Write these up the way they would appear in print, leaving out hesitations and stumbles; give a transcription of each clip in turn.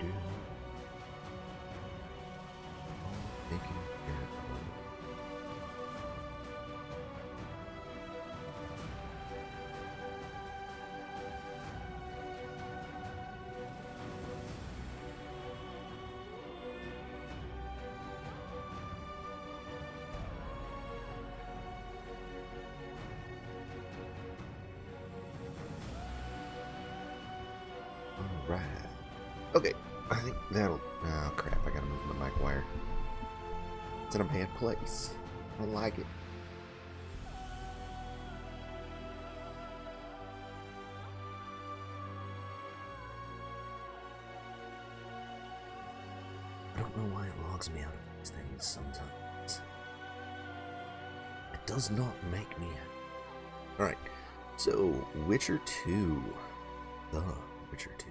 do. Taking care of. Alright. Okay, I think that'll... Oh crap, I gotta move the mic wire. It's in a bad place. I don't like it. I don't know why it logs me out of these things sometimes. It does not make me... Alright, so Witcher 2. The Witcher 2.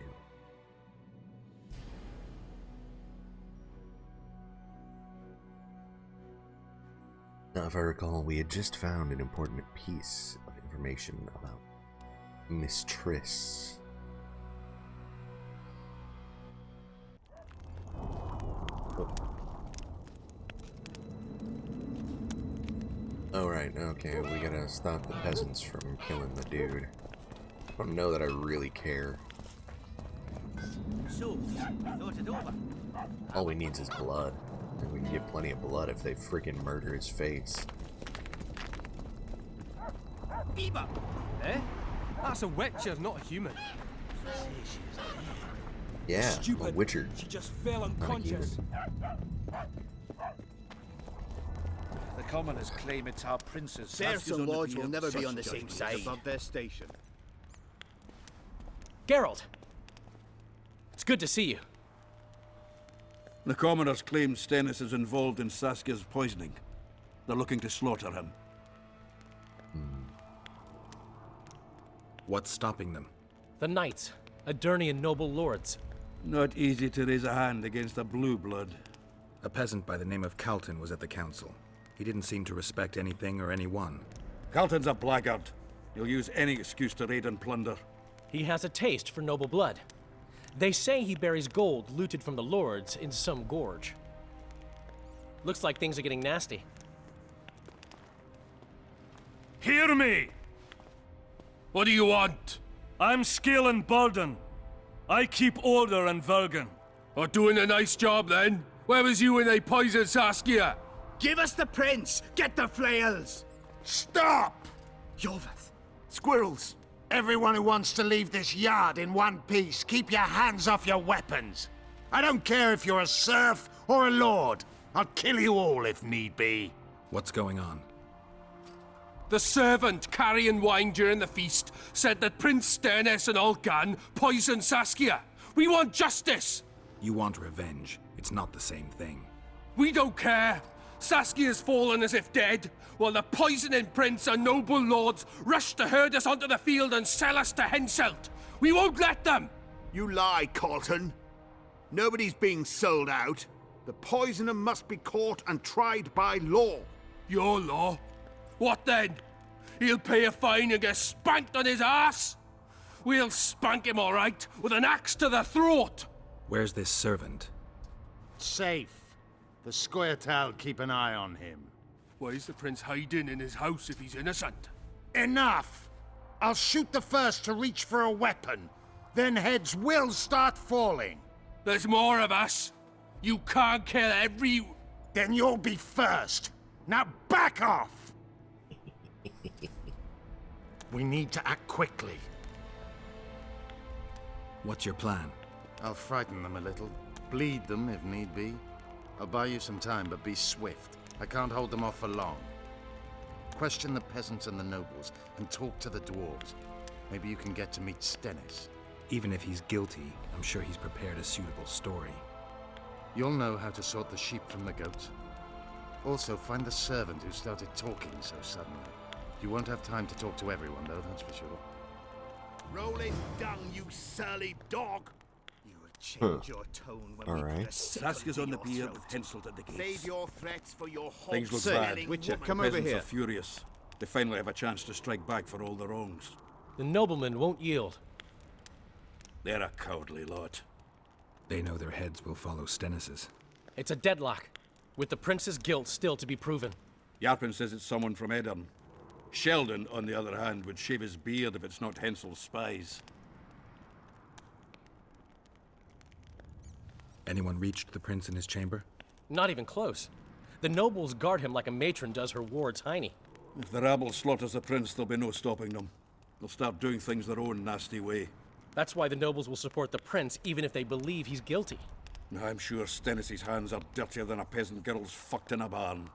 Now, if I recall, we had just found an important piece of information about Miss Triss. Oh, right, okay, we gotta stop the peasants from killing the dude. I don't know that I really care. So, thought it over. All we need is his blood. And we can get plenty of blood if they freaking murder his face. Eva! Eh? That's a witcher, not a human. Say she's dead. Yeah, I'm a Stupid. Witcher. She just fell Not a unconscious. human. The commoners claim it's our princes. Serfs and lords will never be on the same side. Above their station. Geralt! It's good to see you. The commoners claim Stennis is involved in Saskia's poisoning. They're looking to slaughter him. What's stopping them? The knights, Adernian noble lords. Not easy to raise a hand against a blue blood. A peasant by the name of Calton was at the council. He didn't seem to respect anything or anyone. Calton's a blackguard. He'll use any excuse to raid and plunder. He has a taste for noble blood. They say he buries gold looted from the lords in some gorge. Looks like things are getting nasty. Hear me! What do you want? I'm Scalen Burden. I keep order in Vergen. Or doing a nice job then? Where was you when they poisoned Saskia? Give us the prince! Get the flails! Stop! Yoveth! Squirrels! Everyone who wants to leave this yard in one piece, keep your hands off your weapons. I don't care if you're a serf or a lord. I'll kill you all if need be. What's going on? The servant carrying wine during the feast said that Prince Stennis and Olgan poisoned Saskia. We want justice! You want revenge. It's not the same thing. We don't care. Saskia's fallen as if dead, while the poisoning prince and noble lords rush to herd us onto the field and sell us to Henselt. We won't let them! You lie, Colton. Nobody's being sold out. The poisoner must be caught and tried by law. Your law? What then? He'll pay a fine and get spanked on his ass? We'll spank him all right, with an axe to the throat! Where's this servant? Safe. The Scoia'tael keep an eye on him. Why is the prince hiding in his house if he's innocent? Enough! I'll shoot the first to reach for a weapon. Then heads will start falling. There's more of us. You can't kill every... Then you'll be first. Now back off! We need to act quickly. What's your plan? I'll frighten them a little. Bleed them if need be. I'll buy you some time, but be swift. I can't hold them off for long. Question the peasants and the nobles, and talk to the dwarves. Maybe you can get to meet Stennis. Even if he's guilty, I'm sure he's prepared a suitable story. You'll know how to sort the sheep from the goats. Also, find the servant who started talking so suddenly. You won't have time to talk to everyone, though, that's for sure. Rolling dung, you surly dog! You will change your tone when All we right. put a sickle Saskia's on in the your pier throat. with Henselt at the gates. Save your threats for your Things look hog-smelling bad. Witcher, The come over peasants here. are furious. They finally have a chance to strike back for all their wrongs. The noblemen won't yield. They're a cowardly lot. They know their heads will follow Stennis's. It's a deadlock, with the prince's guilt still to be proven. Yarpen says it's someone from Edirn. Sheldon, on the other hand, would shave his beard if it's not Hensel's spies. Anyone reached the prince in his chamber? Not even close. The nobles guard him like a matron does her ward's hiney. If the rabble slaughters the prince, there'll be no stopping them. They'll start doing things their own nasty way. That's why the nobles will support the prince, even if they believe he's guilty. I'm sure Stennis's hands are dirtier than a peasant girl's fucked in a barn.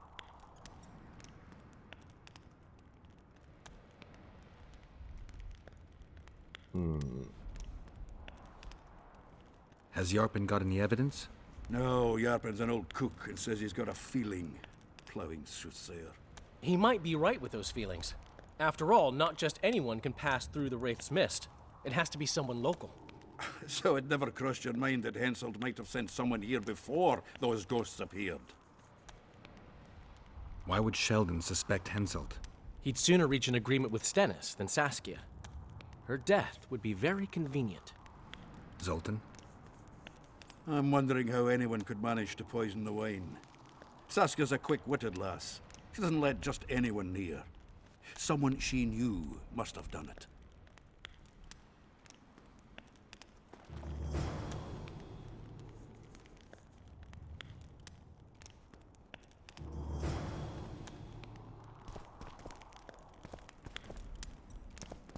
Has Yarpen got any evidence? No, Yarpen's an old cook and says he's got a feeling. Ploughing soothsayer. He might be right with those feelings. After all, not just anyone can pass through the Wraith's Mist. It has to be someone local. So it never crossed your mind that Henselt might have sent someone here before those ghosts appeared? Why would Sheldon suspect Henselt? He'd sooner reach an agreement with Stennis than Saskia. Her death would be very convenient. Zoltan? I'm wondering how anyone could manage to poison the wine. Saskia's a quick-witted lass. She doesn't let just anyone near. Someone she knew must have done it.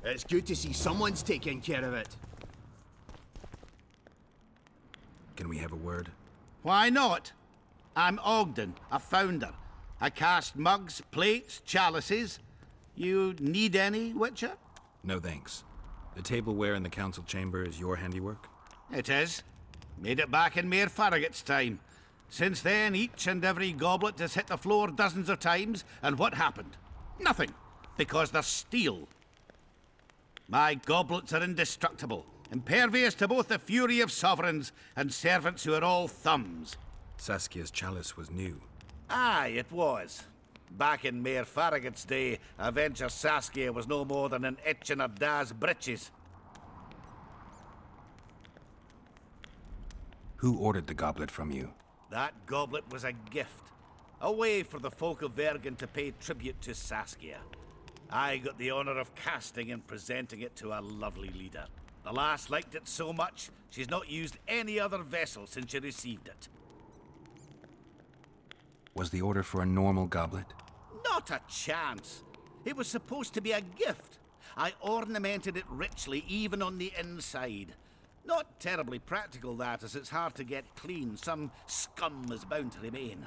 It's good to see someone's taking care of it. Can we have a word? Why not? I'm Ogden, a founder. I cast mugs, plates, chalices. You need any, Witcher? No thanks. The tableware in the council chamber is your handiwork? It is. Made it back in Mayor Farragut's time. Since then, each and every goblet has hit the floor dozens of times, and what happened? Nothing, because they're steel. My goblets are indestructible, impervious to both the fury of sovereigns and servants who are all thumbs. Saskia's chalice was new. Aye, it was. Back in Mayor Farragut's day, Avenger Saskia was no more than an itch in her da's breeches. Who ordered the goblet from you? That goblet was a gift. A way for the folk of Vergen to pay tribute to Saskia. I got the honor of casting and presenting it to our lovely leader. The lass liked it so much, she's not used any other vessel since she received it. Was the order for a normal goblet? Not a chance. It was supposed to be a gift. I ornamented it richly, even on the inside. Not terribly practical, that, as it's hard to get clean. Some scum is bound to remain.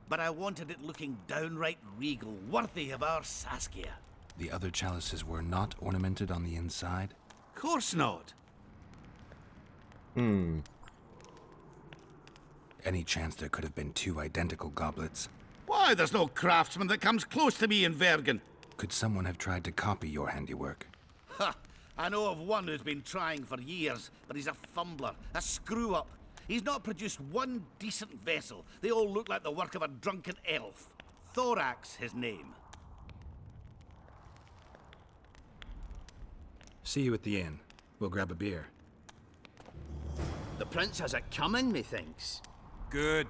But I wanted it looking downright regal, worthy of our Saskia. The other chalices were not ornamented on the inside? Course not. Any chance there could have been two identical goblets? Why, there's no craftsman that comes close to me in Vergen. Could someone have tried to copy your handiwork? Ha! I know of one who's been trying for years, but he's a fumbler, a screw-up. He's not produced one decent vessel. They all look like the work of a drunken elf. Thorax, his name. See you at the inn. We'll grab a beer. The prince has it coming, methinks. Good.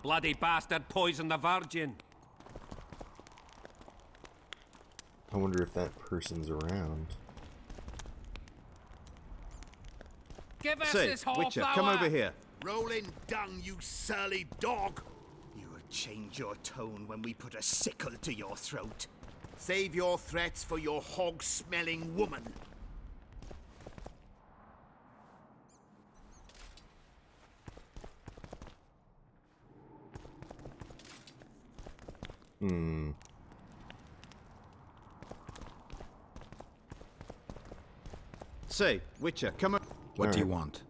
Bloody bastard poisoned the Virgin. I wonder if that person's around. Give us Say, this whole Witcher, flower. come over here. Rolling dung, you surly dog! You will change your tone when we put a sickle to your throat. Save your threats for your hog-smelling woman. Say, Witcher, come over. What do you want?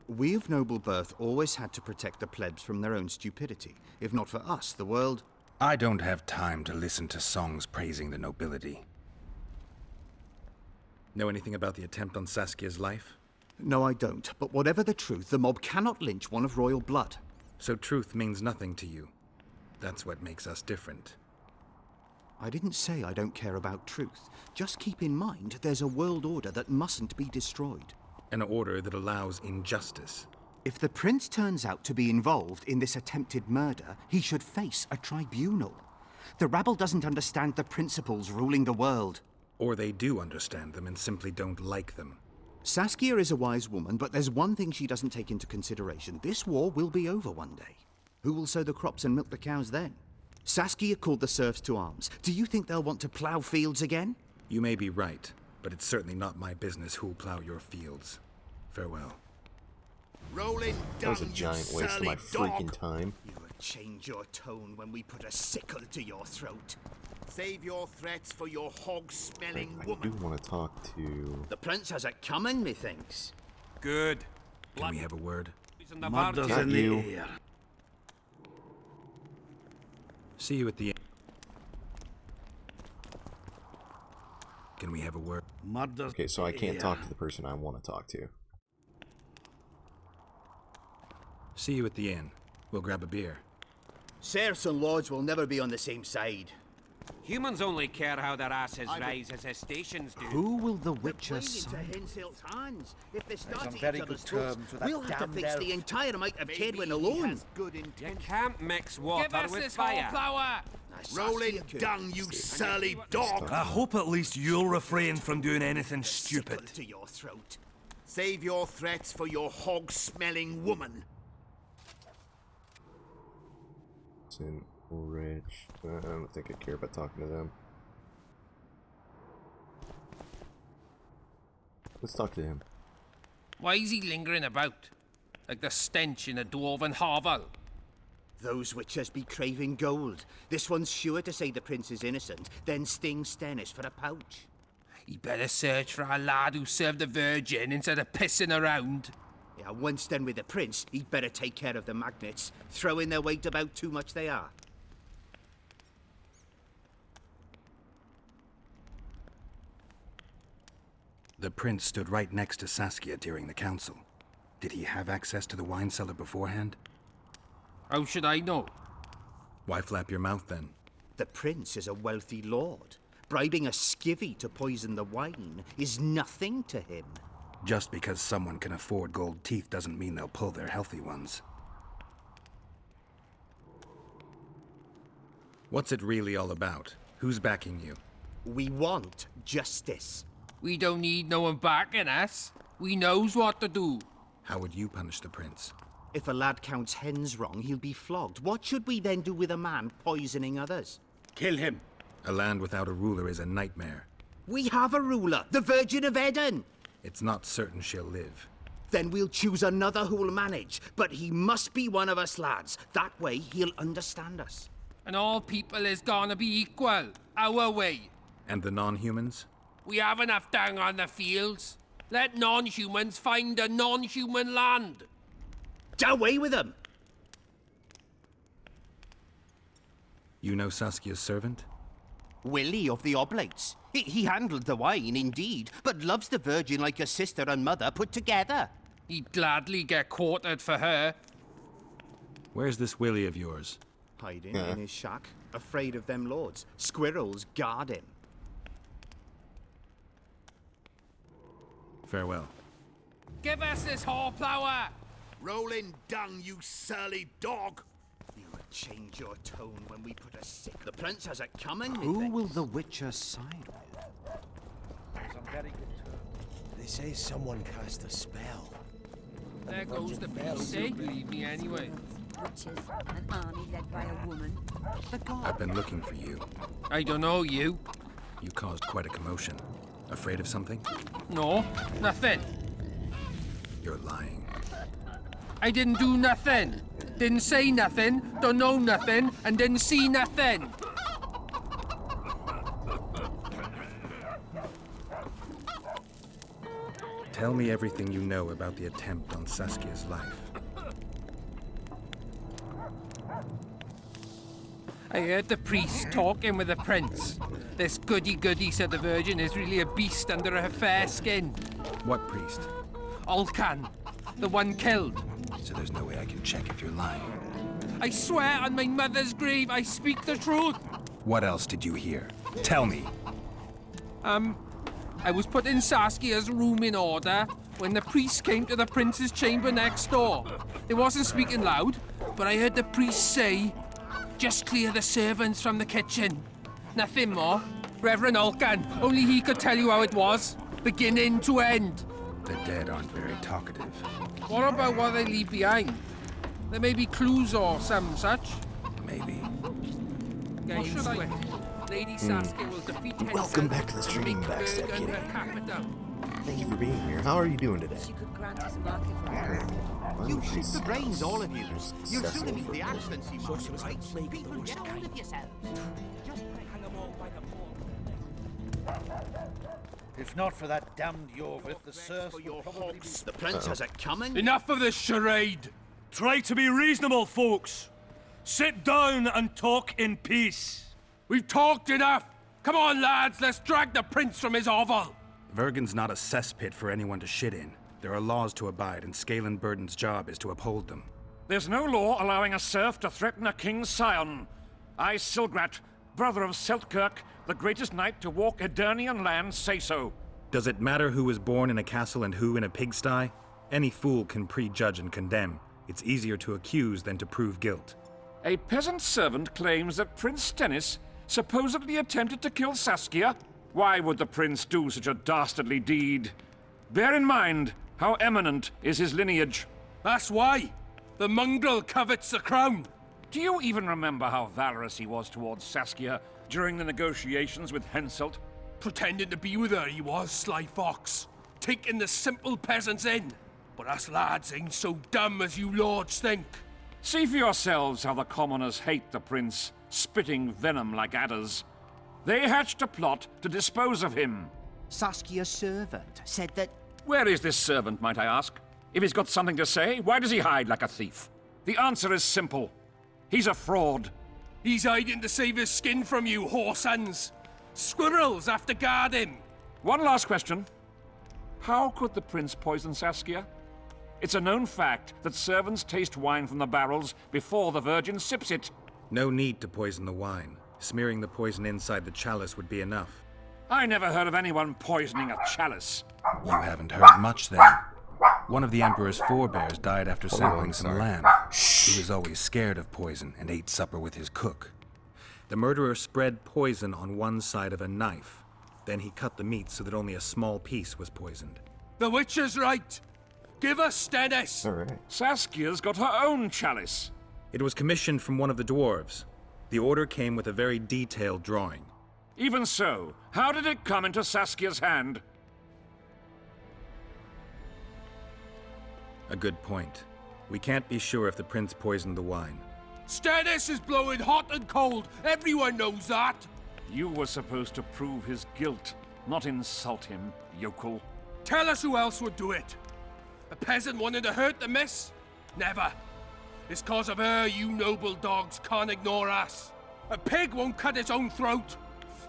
We of noble birth always had to protect the plebs from their own stupidity. If not for us, the world... I don't have time to listen to songs praising the nobility. Know anything about the attempt on Saskia's life? No, I don't. But whatever the truth, the mob cannot lynch one of royal blood. So truth means nothing to you. That's what makes us different. I didn't say I don't care about truth. Just keep in mind there's a world order that mustn't be destroyed. An order that allows injustice. If the prince turns out to be involved in this attempted murder, he should face a tribunal. The rabble doesn't understand the principles ruling the world. Or they do understand them and simply don't like them. Saskia is a wise woman, but there's one thing she doesn't take into consideration. This war will be over one day. Who will sow the crops and milk the cows then? Saskia called the serfs to arms. Do you think they'll want to plough fields again? You may be right, but it's certainly not my business who'll plow your fields. Farewell. Rolling That was a down, giant you waste of my surly freaking dog. time. You will change your tone when we put a sickle to your throat. Save your threats for your hog-smelling I do woman. want to talk to... The prince has it coming, methinks. Good. Can we have a word? Murder's Not in you. the air. See you at the end. Can we have a word? Murder's Okay, so I in the can't talk air. to the person I want to talk to. See you at the inn. We'll grab a beer. Serfs and lords will never be on the same side. Humans only care how their asses rise as their stations do. Who will the Witcher Playing side? into Henselt's hands. If they start on to very each good other's throats, terms with that We'll have to damned fix elf. the entire amount of maybe Tedwin he alone. has good You intentions. can't mix water with fire. Rolling down, you surly dog. I hope at least you'll refrain from doing anything Sickle stupid. to your throat. Save your threats for your hog-smelling woman. St. Ulrich. I don't think I care about talking to them. Let's talk to him. Why is he lingering about? Like the stench in a dwarven hovel? Those witches be craving gold. This one's sure to say the prince is innocent, then sting Stennis for a pouch. He better search for a lad who served the Virgin instead of pissing around. Yeah, once done with the prince, he'd better take care of the magnets, throwing their weight about too much they are. The prince stood right next to Saskia during the council. Did he have access to the wine cellar beforehand? How should I know? Why flap your mouth then? The prince is a wealthy lord. Bribing a skivvy to poison the wine is nothing to him. Just because someone can afford gold teeth doesn't mean they'll pull their healthy ones. What's it really all about? Who's backing you? We want justice. We don't need no one backing us. We knows what to do. How would you punish the prince? If a lad counts hens wrong, he'll be flogged. What should we then do with a man poisoning others? Kill him. A land without a ruler is a nightmare. We have a ruler, the Virgin of Eden. It's not certain she'll live. Then we'll choose another who'll manage. But he must be one of us lads. That way he'll understand us. And all people is gonna be equal. Our way. And the non-humans? We have enough down on the fields. Let non-humans find a non-human land. Away with them! You know Saskia's servant? Willie of the Oblates. He handled the wine, indeed, but loves the Virgin like a sister and mother put together. He'd gladly get quartered for her. Where's this Willie of yours? Hiding in his shack, afraid of them lords. Squirrels guard him. Farewell. Give us this hornplower! Rolling down, you surly dog. You will change your tone when we put a sickle. The prince has it coming, Who will the Witcher side with? They say someone cast a spell. There goes the beast. They believe me anyway. Witches, an army led by a woman. I've been looking for you. I don't know you. You caused quite a commotion. Afraid of something? No, nothing. You're lying. I didn't do nothing. Didn't say nothing, don't know nothing, and didn't see nothing. Tell me everything you know about the attempt on Saskia's life. I heard the priest talking with the prince. This goody-goody said the Virgin is really a beast under her fair skin. What priest? Olcan, the one killed. So there's no way I can check if you're lying. I swear on my mother's grave I speak the truth. What else did you hear? Tell me. I was putting Saskia's room in order when the priest came to the prince's chamber next door. They wasn't speaking loud, but I heard the priest say, "Just clear the servants from the kitchen." Nothing more. Reverend Olcan, only he could tell you how it was, beginning to end. The dead aren't very talkative. What about what they leave behind? There may be clues or some such. Maybe. What should I do? Lady Saskia will defeat Welcome Henselt back to the stream, and make Backstab Bergen Kitty. her capital. Thank you for being here. How are you doing today? She could grant us market rights. You shoot the brains, all of you. You'll Cecil soon meet for the Christ's Excellency market rights. People, get on with yourselves. If not for that damned Yorvith, the serfs For your would probably hogs, the prince has it coming. Enough of this charade! Try to be reasonable, folks. Sit down and talk in peace. We've talked enough. Come on, lads, let's drag the prince from his hovel. Vergen's not a cesspit for anyone to shit in. There are laws to abide, and Scalen Burden's job is to uphold them. There's no law allowing a serf to threaten a king's scion. I, Silgrat, brother of Seltkirk, the greatest knight to walk Edirnian land, say so. Does it matter who was born in a castle and who in a pigsty? Any fool can prejudge and condemn. It's easier to accuse than to prove guilt. A peasant servant claims that Prince Stennis supposedly attempted to kill Saskia. Why would the prince do such a dastardly deed? Bear in mind how eminent is his lineage. That's why. The mongrel covets the crown. Do you even remember how valorous he was towards Saskia during the negotiations with Henselt? Pretending to be with her, he was, sly fox. Taking the simple peasants in. But us lads ain't so dumb as you lords think. See for yourselves how the commoners hate the prince, spitting venom like adders. They hatched a plot to dispose of him. Saskia's servant said that... Where is this servant, might I ask? If he's got something to say, why does he hide like a thief? The answer is simple. He's a fraud. He's hiding to save his skin from you, whoresons. Squirrels have to guard him. One last question. How could the prince poison Saskia? It's a known fact that servants taste wine from the barrels before the virgin sips it. No need to poison the wine. Smearing the poison inside the chalice would be enough. I never heard of anyone poisoning a chalice. You haven't heard much then. One of the Emperor's forebears died after sampling some lamb. He was always scared of poison and ate supper with his cook. The murderer spread poison on one side of a knife. Then he cut the meat so that only a small piece was poisoned. The witch is right. Give us Stennis. All right. Saskia's got her own chalice. It was commissioned from one of the dwarves. The order came with a very detailed drawing. Even so, how did it come into Saskia's hand? A good point. We can't be sure if the prince poisoned the wine. Stennis is blowing hot and cold. Everyone knows that. You were supposed to prove his guilt, not insult him, yokel. Tell us who else would do it. A peasant wanting to hurt the miss? Never. It's cause of her you noble dogs can't ignore us. A pig won't cut its own throat.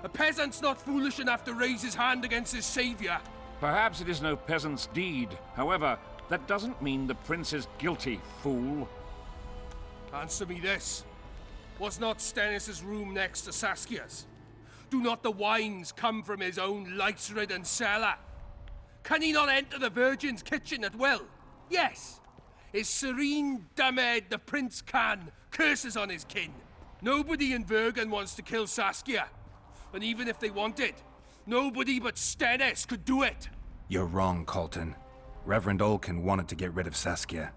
A peasant's not foolish enough to raise his hand against his savior. Perhaps it is no peasant's deed. However, that doesn't mean the prince is guilty, fool. Answer me this. Was not Stennis' room next to Saskia's? Do not the wines come from his own lice-ridden cellar? Can he not enter the Virgin's kitchen at will? Yes. His serene Damed the prince can, curses on his kin. Nobody in Vergen wants to kill Saskia. And even if they wanted, nobody but Stennis could do it. You're wrong, Colton. Reverend Olcan wanted to get rid of Saskia.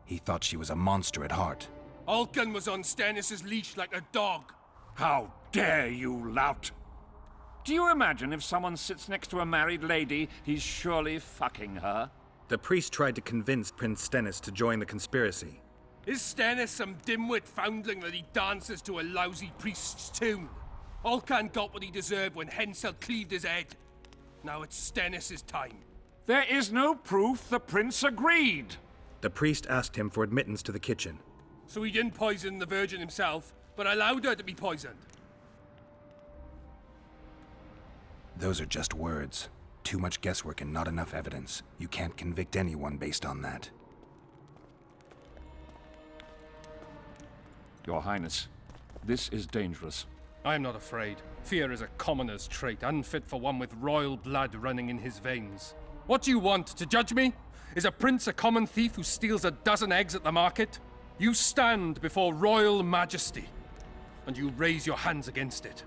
He thought she was a monster at heart. Olcan was on Stennis' leash like a dog. How dare you, lout! Do you imagine if someone sits next to a married lady, he's surely fucking her? The priest tried to convince Prince Stennis to join the conspiracy. Is Stennis some dimwit foundling that he dances to a lousy priest's tune? Olcan got what he deserved when Henselt cleaved his head. Now it's Stennis' time. There is no proof the prince agreed. The priest asked him for admittance to the kitchen. So he didn't poison the Virgin himself, but allowed her to be poisoned. Those are just words. Too much guesswork and not enough evidence. You can't convict anyone based on that. Your Highness, this is dangerous. I am not afraid. Fear is a commoner's trait, unfit for one with royal blood running in his veins. What do you want, to judge me? Is a prince a common thief who steals a dozen eggs at the market? You stand before royal majesty, and you raise your hands against it.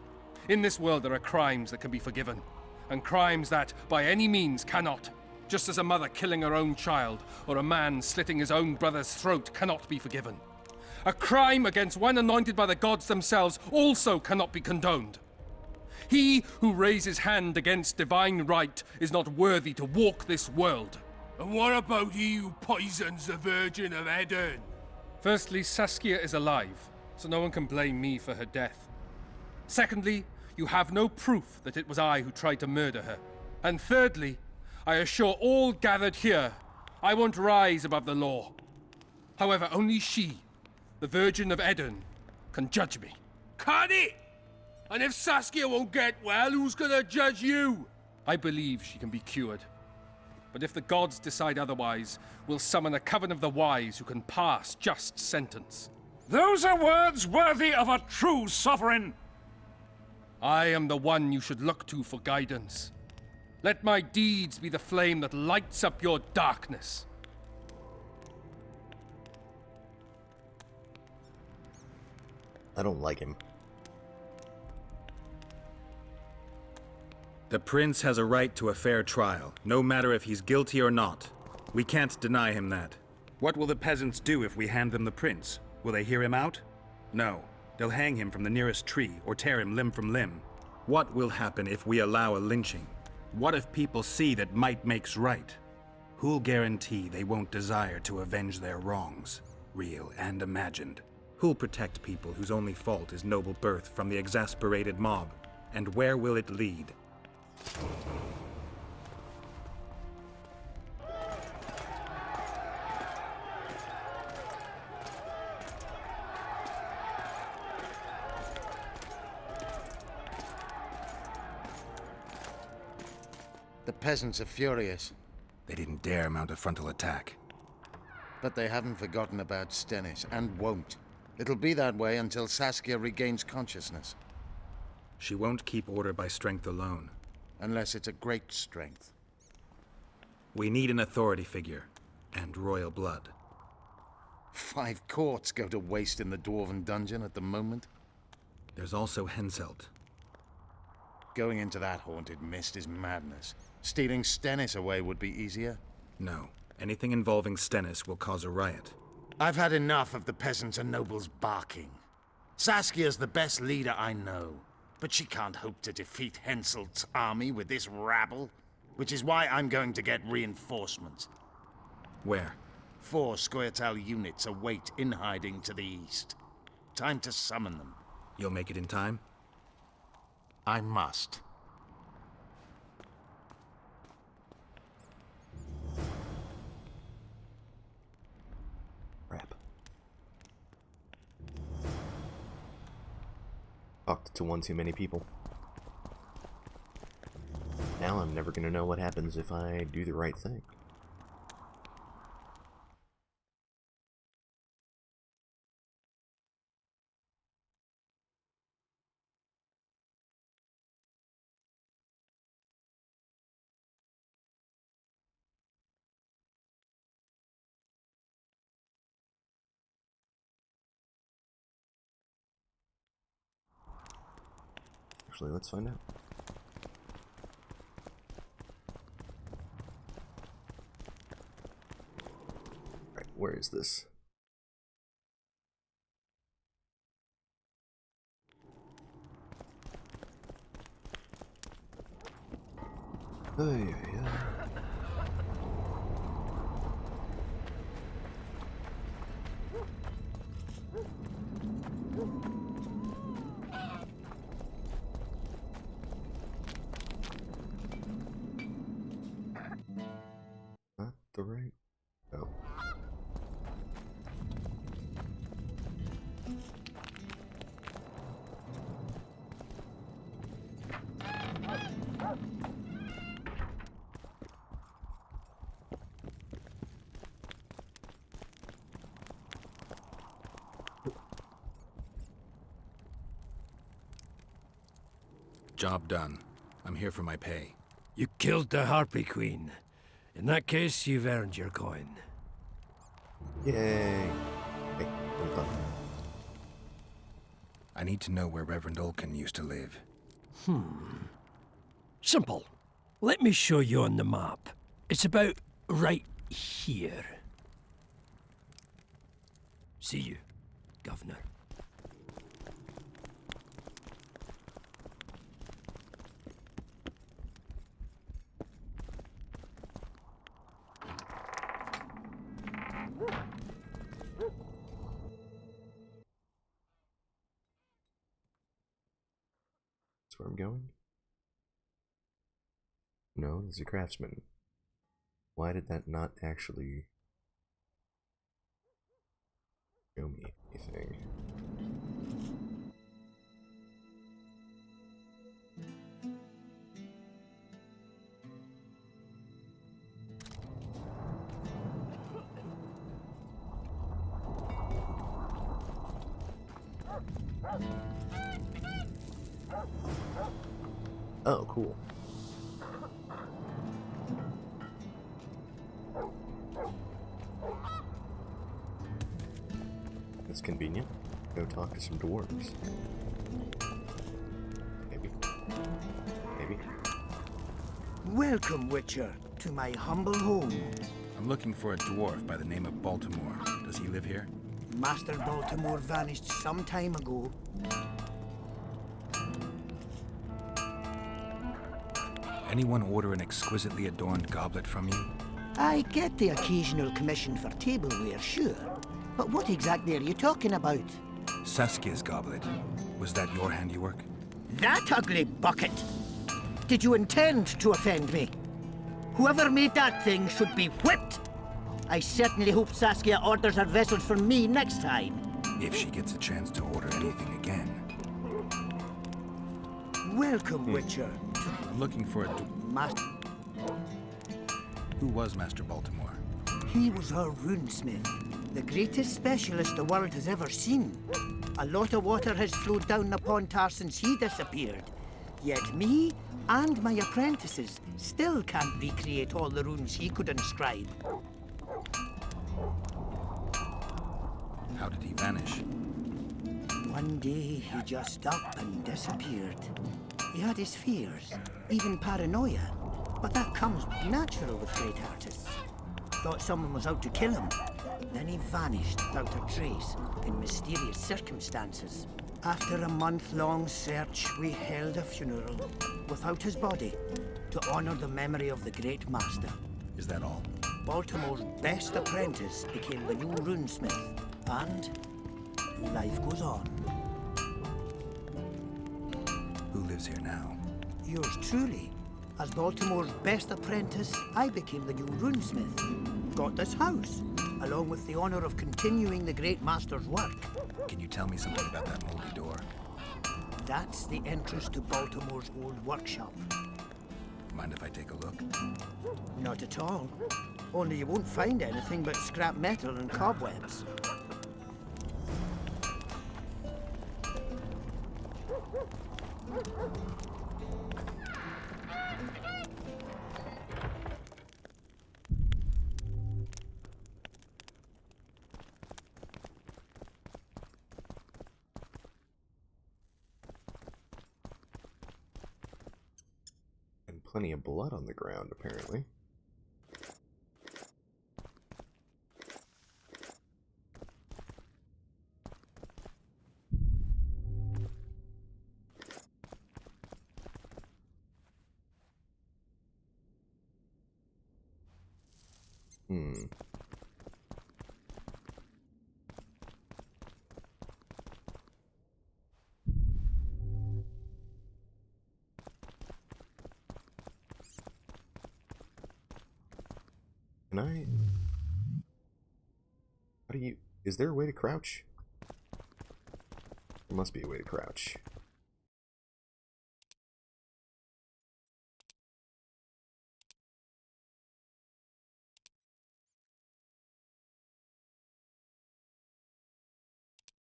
In this world there are crimes that can be forgiven, and crimes that, by any means, cannot. Just as a mother killing her own child, or a man slitting his own brother's throat cannot be forgiven. A crime against one anointed by the gods themselves also cannot be condoned. He who raises hand against divine right is not worthy to walk this world. And what about he who poisons the Virgin of Eden? Firstly, Saskia is alive, so no one can blame me for her death. Secondly, you have no proof that it was I who tried to murder her. And thirdly, I assure all gathered here, I won't rise above the law. However, only she, the Virgin of Eden, can judge me. Can it? And if Saskia won't get well, who's gonna judge you? I believe she can be cured. But if the gods decide otherwise, we'll summon a coven of the wise who can pass just sentence. Those are words worthy of a true sovereign. I am the one you should look to for guidance. Let my deeds be the flame that lights up your darkness. I don't like him. The prince has a right to a fair trial, no matter if he's guilty or not. We can't deny him that. What will the peasants do if we hand them the prince? Will they hear him out? No. They'll hang him from the nearest tree or tear him limb from limb. What will happen if we allow a lynching? What if people see that might makes right? Who'll guarantee they won't desire to avenge their wrongs, real and imagined? Who'll protect people whose only fault is noble birth from the exasperated mob? And where will it lead? The peasants are furious. They didn't dare mount a frontal attack. But they haven't forgotten about Stennis, and won't. It'll be that way until Saskia regains consciousness. She won't keep order by strength alone. Unless it's a great strength. We need an authority figure, and royal blood. 5 courts go to waste in the Dwarven dungeon at the moment. There's also Henselt. Going into that haunted mist is madness. Stealing Stennis away would be easier. No. Anything involving Stennis will cause a riot. I've had enough of the peasants and nobles barking. Saskia's the best leader I know, but she can't hope to defeat Henselt's army with this rabble, which is why I'm going to get reinforcements. Where? 4 Scoia'tael units await in hiding to the east. Time to summon them. You'll make it in time? I must. Crap. Talked to one too many people. Now I'm never gonna know what happens if I do the right thing. Actually, let's find out. Right, where is this? Oh, yeah. Not the right. Oh. Job done. I'm here for my pay. You killed the Harpy Queen. In that case, you've earned your coin. Yay. Hey, hold on. I need to know where Reverend Olkin used to live. Simple. Let me show you on the map. It's about right here. See you, Governor. That's where I'm going? No, there's a craftsman. Why did that not actually show me anything? Oh, cool. That's convenient. Go talk to some dwarves. Maybe. Maybe. Welcome, Witcher, to my humble home. I'm looking for a dwarf by the name of Baltimore. Does he live here? Master Baltimore vanished some time ago. Anyone order an exquisitely adorned goblet from you? I get the occasional commission for tableware, sure. But what exactly are you talking about? Saskia's goblet. Was that your handiwork? That ugly bucket! Did you intend to offend me? Whoever made that thing should be whipped! I certainly hope Saskia orders her vessels from me next time. If she gets a chance to order anything again. Welcome, Witcher. I'm looking for a... Master... Who was Master Baltimore? He was our runesmith. The greatest specialist the world has ever seen. A lot of water has flowed down upon Tar since he disappeared. Yet me and my apprentices still can't recreate all the runes he could inscribe. How did he vanish? One day he just up and disappeared. He had his fears, even paranoia, but that comes natural with great artists. Thought someone was out to kill him. Then he vanished without a trace in mysterious circumstances. After a month-long search, we held a funeral without his body to honor the memory of the great master. Is that all? Baltimore's best apprentice became the new runesmith, and life goes on. Who lives here now? Yours truly. As Baltimore's best apprentice, I became the new runesmith. Got this house, along with the honor of continuing the great master's work. Can you tell me something about that moldy door? That's the entrance to Baltimore's old workshop. Mind if I take a look? Not at all. Only you won't find anything but scrap metal and cobwebs. And plenty of blood on the ground, apparently. Can I... How do you... Is there a way to crouch? There must be a way to crouch.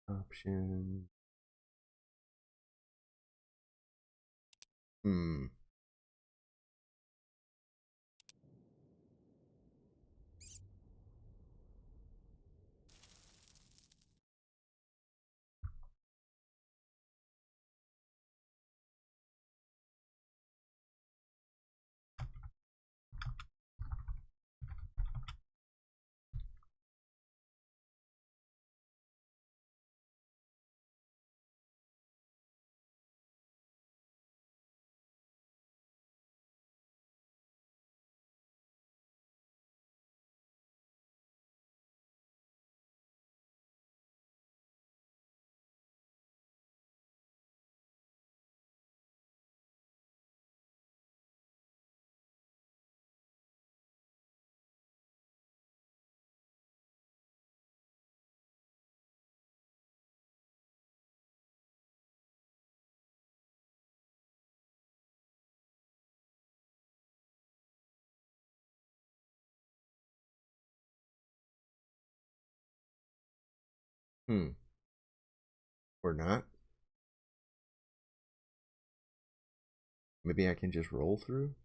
Option... Or not? Maybe I can just roll through?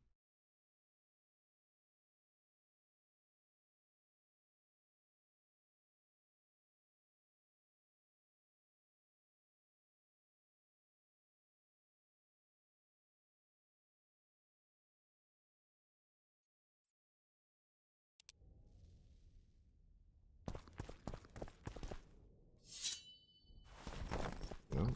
No.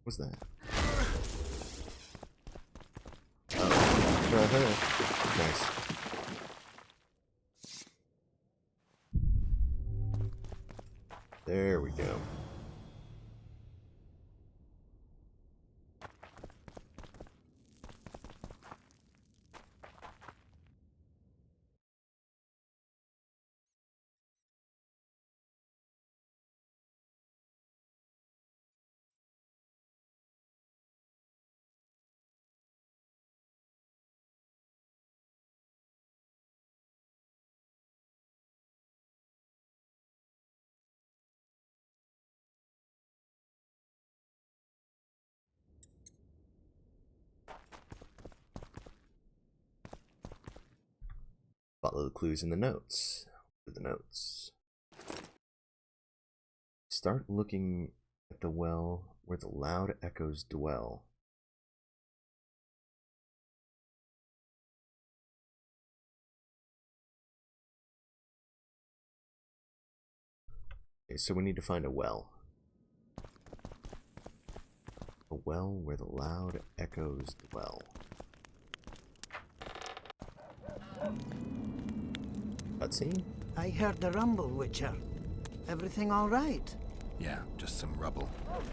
What's that? Oh. Nice. There we go. Follow the clues in the notes. The notes. Start looking at the well where the loud echoes dwell. Okay, so we need to find a well. A well where the loud echoes dwell. Cutscene? I heard the rumble, Witcher. Everything all right? Yeah, just some rubble.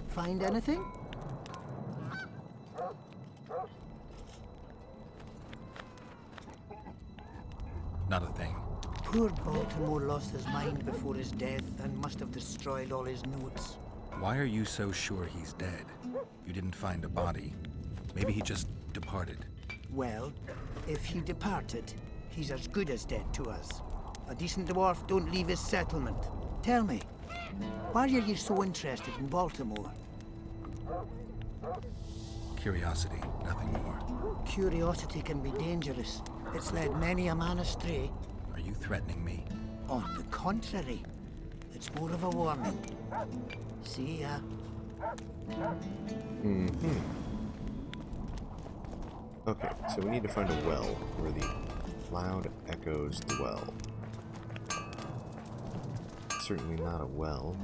Find anything? Not a thing. Poor Baltimore lost his mind before his death and must have destroyed all his notes. Why are you so sure he's dead? You didn't find a body. Maybe he just departed. Well, if he departed, he's as good as dead to us. A decent dwarf don't leave his settlement. Tell me, why are you so interested in Baltimore? Curiosity, nothing more. Curiosity can be dangerous. It's led many a man astray. Are you threatening me? On the contrary, it's more of a warning. See ya. Okay, so we need to find a well where the loud echoes dwell. Certainly not a well.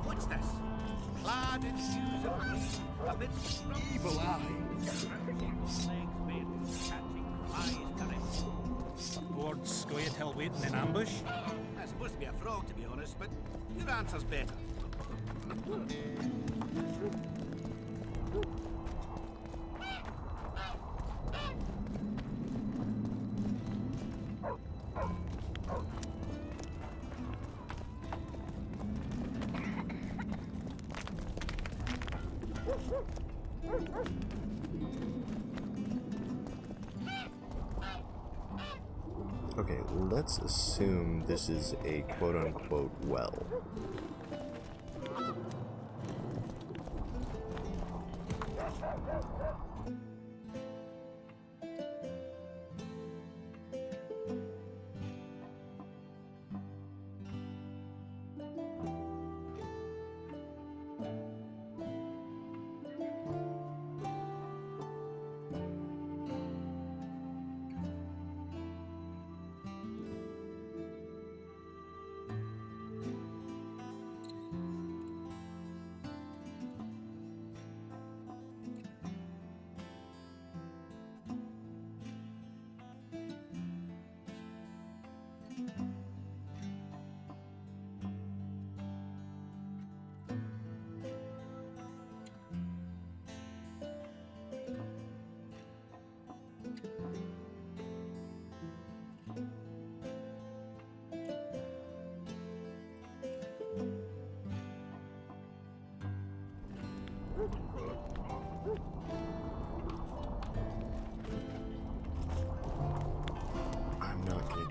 What's this? Clad in shoes of green, amidst evil eyes. Boards go you tell waiting in ambush? That's supposed to be a frog, to be honest, but your answer's better. Okay, let's assume this is a quote-unquote well.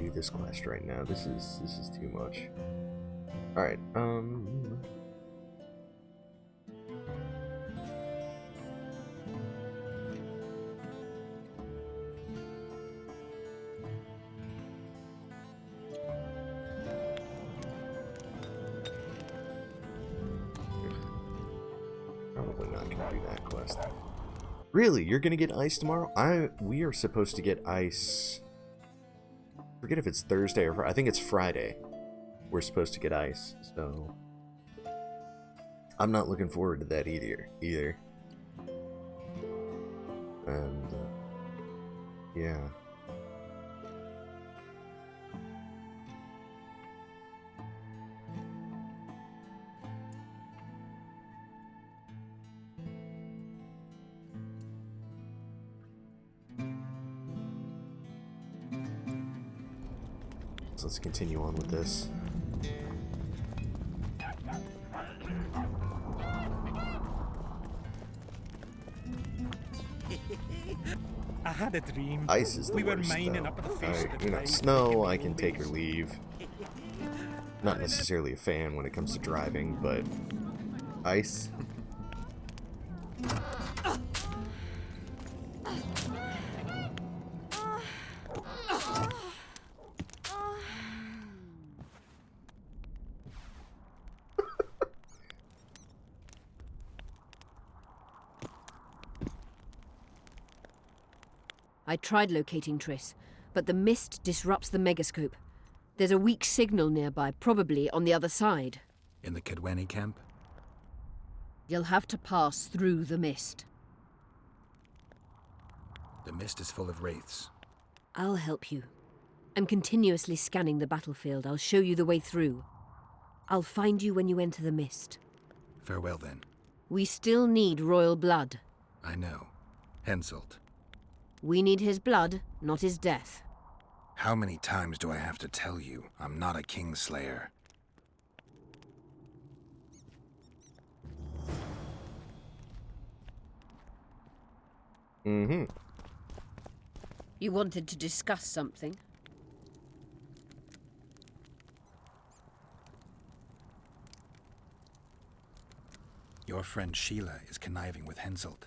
do this quest right now. This is too much. All right. Probably not gonna do that quest. Really? You're gonna get ice tomorrow? We are supposed to get ice. Forget if it's Thursday or Friday. I think it's Friday. We're supposed to get ice, so I'm not looking forward to that either. And yeah. So let's continue on with this. I had a dream. Ice is the we were worst, mining though. up at the face of the You know, climb. snow, I can take or leave. Not necessarily a fan when it comes to driving, but ice. I tried locating Triss, but the mist disrupts the megascope. There's a weak signal nearby, probably on the other side. In the Kedweni camp? You'll have to pass through the mist. The mist is full of wraiths. I'll help you. I'm continuously scanning the battlefield. I'll show you the way through. I'll find you when you enter the mist. Farewell, then. We still need royal blood. I know. Henselt. We need his blood, not his death. How many times do I have to tell you I'm not a Kingslayer? Mm-hmm. You wanted to discuss something? Your friend Sheila is conniving with Henselt.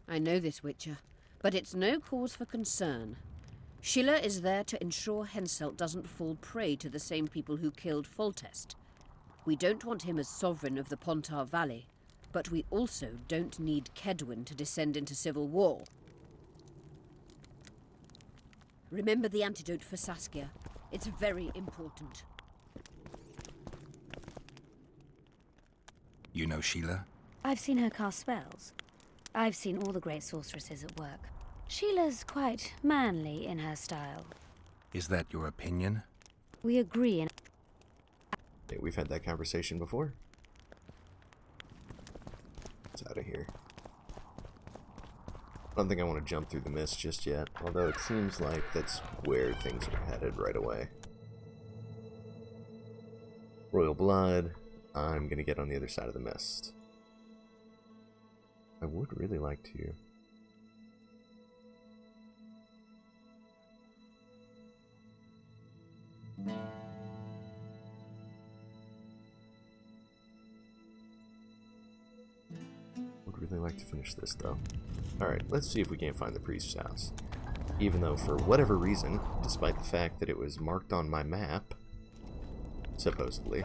I know this, Witcher, but it's no cause for concern. Sheila is there to ensure Henselt doesn't fall prey to the same people who killed Foltest. We don't want him as sovereign of the Pontar Valley, but we also don't need Kedwen to descend into civil war. Remember the antidote for Saskia. It's very important. You know Sheila? I've seen her cast spells. I've seen all the great sorceresses at work. Sheila's quite manly in her style. Is that your opinion? We agree in... Yeah, we've had that conversation before. It's out of here. I don't think I want to jump through the mist just yet, although it seems like that's where things are headed right away. Royal blood. I'm gonna get on the other side of the mist. I would really like to. Would really like to finish this though. Alright, let's see if we can't find the priest's house. Even though, for whatever reason, despite the fact that it was marked on my map, supposedly,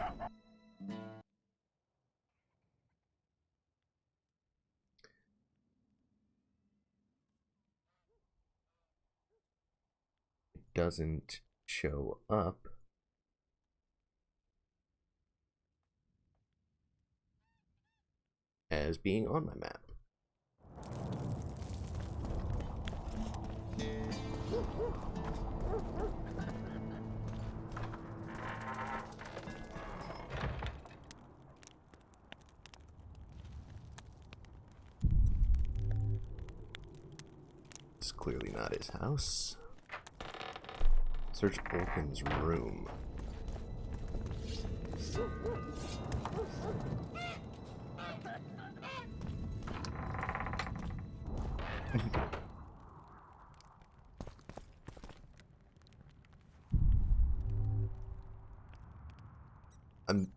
it doesn't show up as being on my map. It's clearly not his house. Search Olkin's room.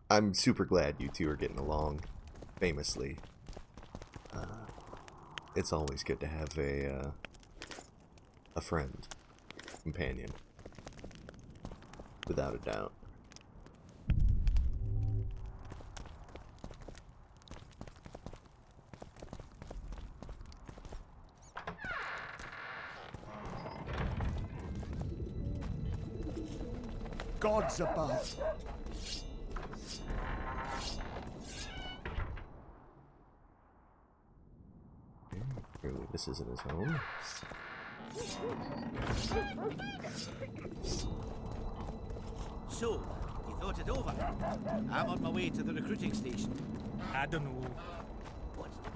I'm super glad you two are getting along. Famously, it's always good to have a friend, companion, without a doubt. Gods above. Clearly this isn't his home. So, you thought it over? I'm on my way to the recruiting station. I don't know. What's to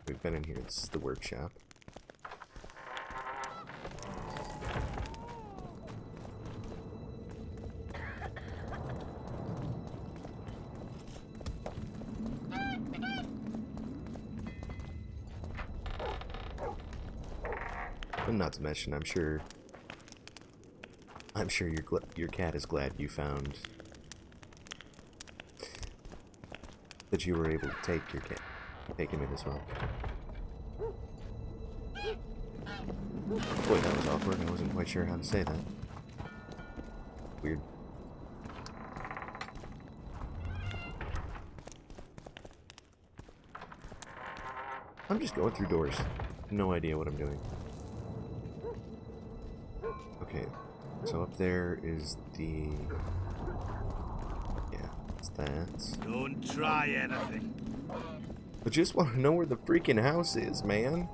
We've been in here. This is the workshop. And not to mention, I'm sure your cat is glad you found that you were able to take him in as well. Boy, that was awkward. I wasn't quite sure how to say that. Weird. I'm just going through doors. No idea what I'm doing. Okay, so up there is the... Yeah, it's that. Don't try anything. I just want to know where the freaking house is, man.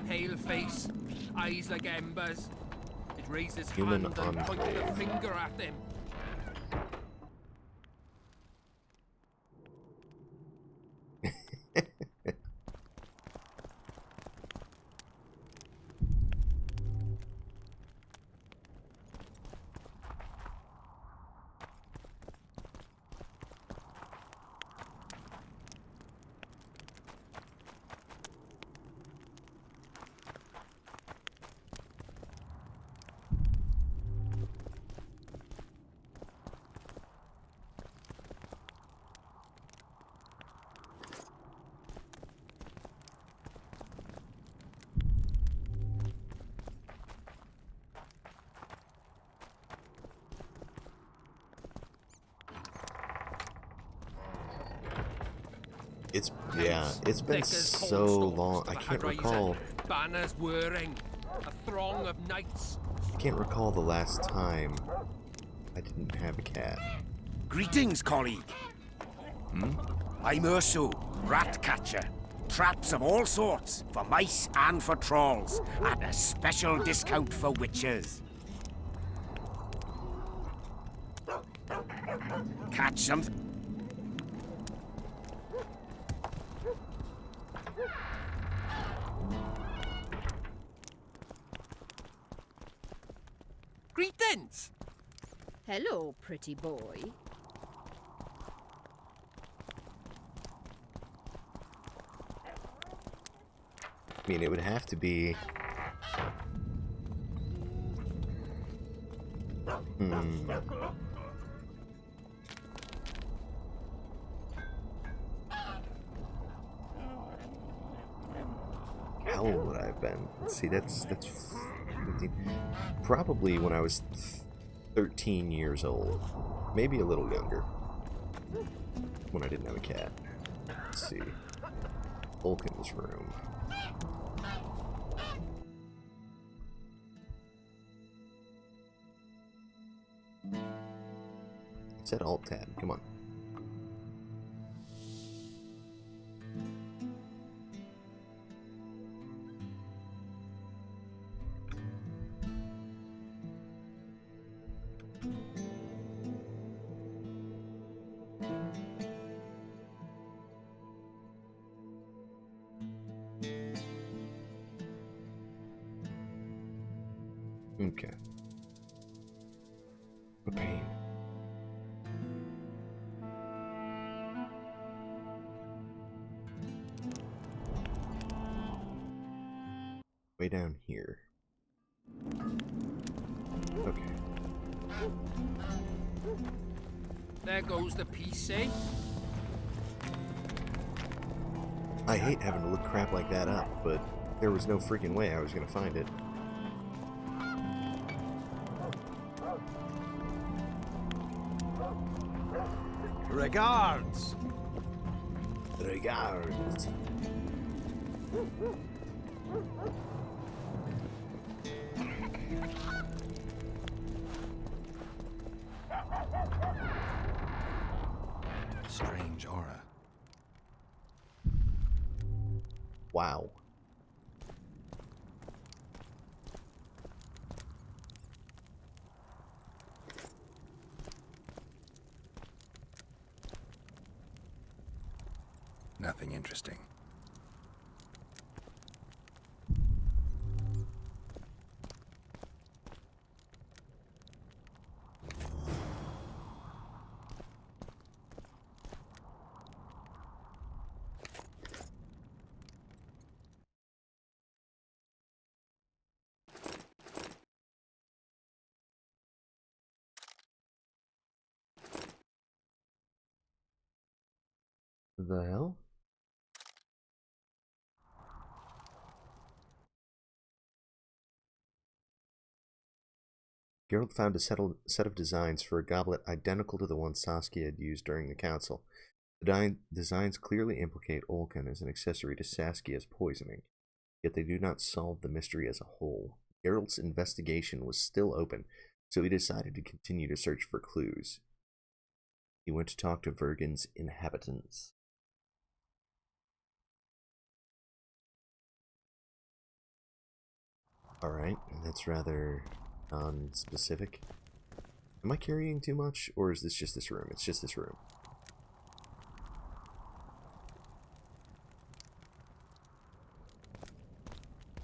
Pale face, eyes like embers. It raised his Human hand and pointed a enclave. finger at them. It's been so long. I can't recall. Banners whirring, a throng of knights. I can't recall the last time I didn't have a cat. Greetings, colleague. I'm Urso, rat catcher. Traps of all sorts, for mice and for trolls, at a special discount for witches. Catch something. Greetings! Hello, pretty boy. I mean, it would have to be... How old would I have been? Let's see, that's 15. Probably when I was 13 years old. Maybe a little younger. When I didn't have a cat. Let's see. Vulcan's room. It said Alt Tab. Come on. Okay. A pain. Way down here. Okay. There goes the piece, eh? I hate having to look crap like that up, but there was no freaking way I was gonna find it. Regards! Regards. Strange aura. Wow. Nothing interesting. The hell? Geralt found a set of designs for a goblet identical to the one Saskia had used during the council. The designs clearly implicate Olcan as an accessory to Saskia's poisoning, yet they do not solve the mystery as a whole. Geralt's investigation was still open, so he decided to continue to search for clues. He went to talk to Vergen's inhabitants. Alright, that's rather non-specific. Am I carrying too much, or is this just this room? It's just this room.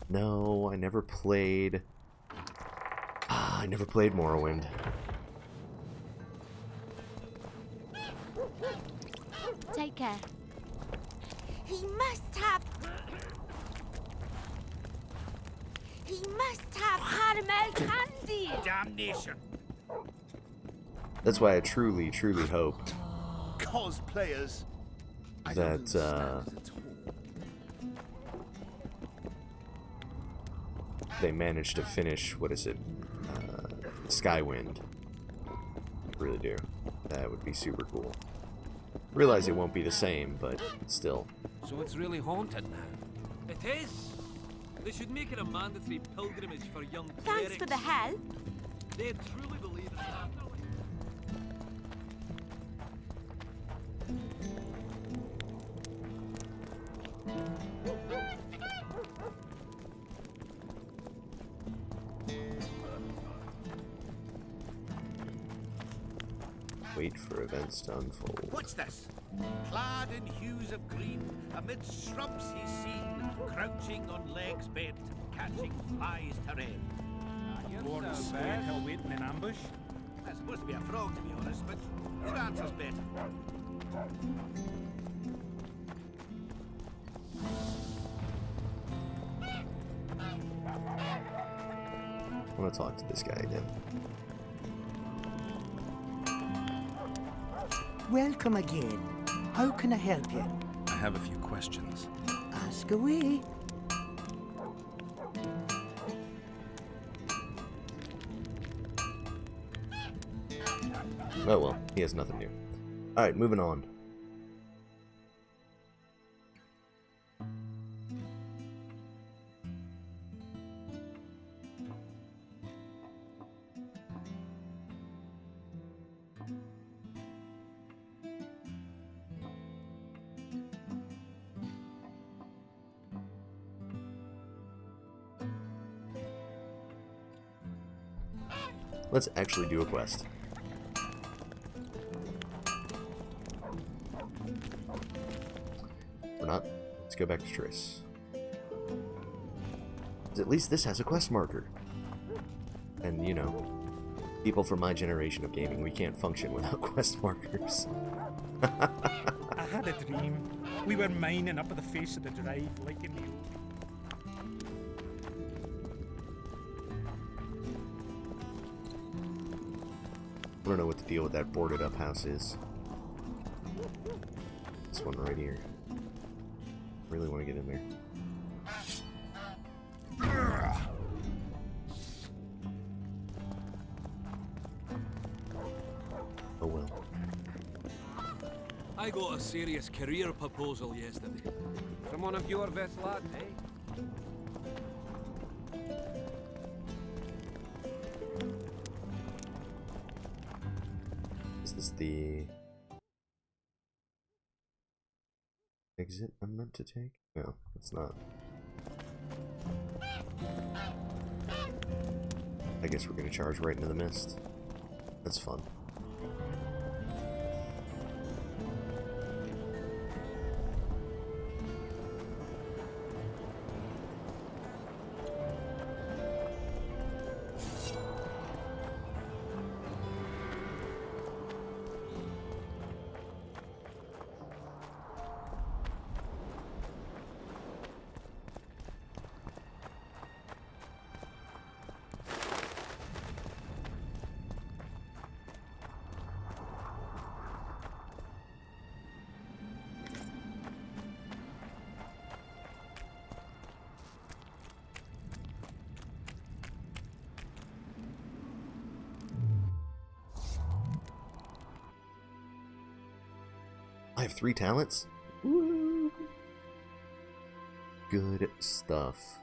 No, I never played... I never played Morrowind. Take care. He must have caramel candy! Damnation! That's why I truly, truly hope Cosplayers. that they managed to finish, what is it, Skywind. Really do. That would be super cool. Realize it won't be the same, but still. So it's really haunted now? It is! They should make it a mandatory pilgrimage for young clerics. Thanks for the help. They truly believe in the afterlife. Wait for events to unfold. What's this? Clad in hues of green, amid shrubs he's seen, crouching on legs bent, catching flies to rain. Lord Sweathead waiting in ambush? That's supposed to be a frog, to be honest, but your answer's better. I want to talk to this guy again. Welcome again. How can I help you? I have a few questions. Ask away. Oh well, he has nothing new. Alright, moving on. Let's actually do a quest. Or not. Let's go back to Triss. At least this has a quest marker. And, you know, people from my generation of gaming, we can't function without quest markers. I had a dream. We were mining up at the face of the drive, like in the old. I don't know what the deal with that boarded up house is. This one right here. Really want to get in there. Oh well. I got a serious career proposal yesterday. From one of your best lads, eh? Is this the exit I'm meant to take? No, it's not. I guess we're gonna charge right into the mist. That's fun. I have 3 talents? Woo. Good stuff.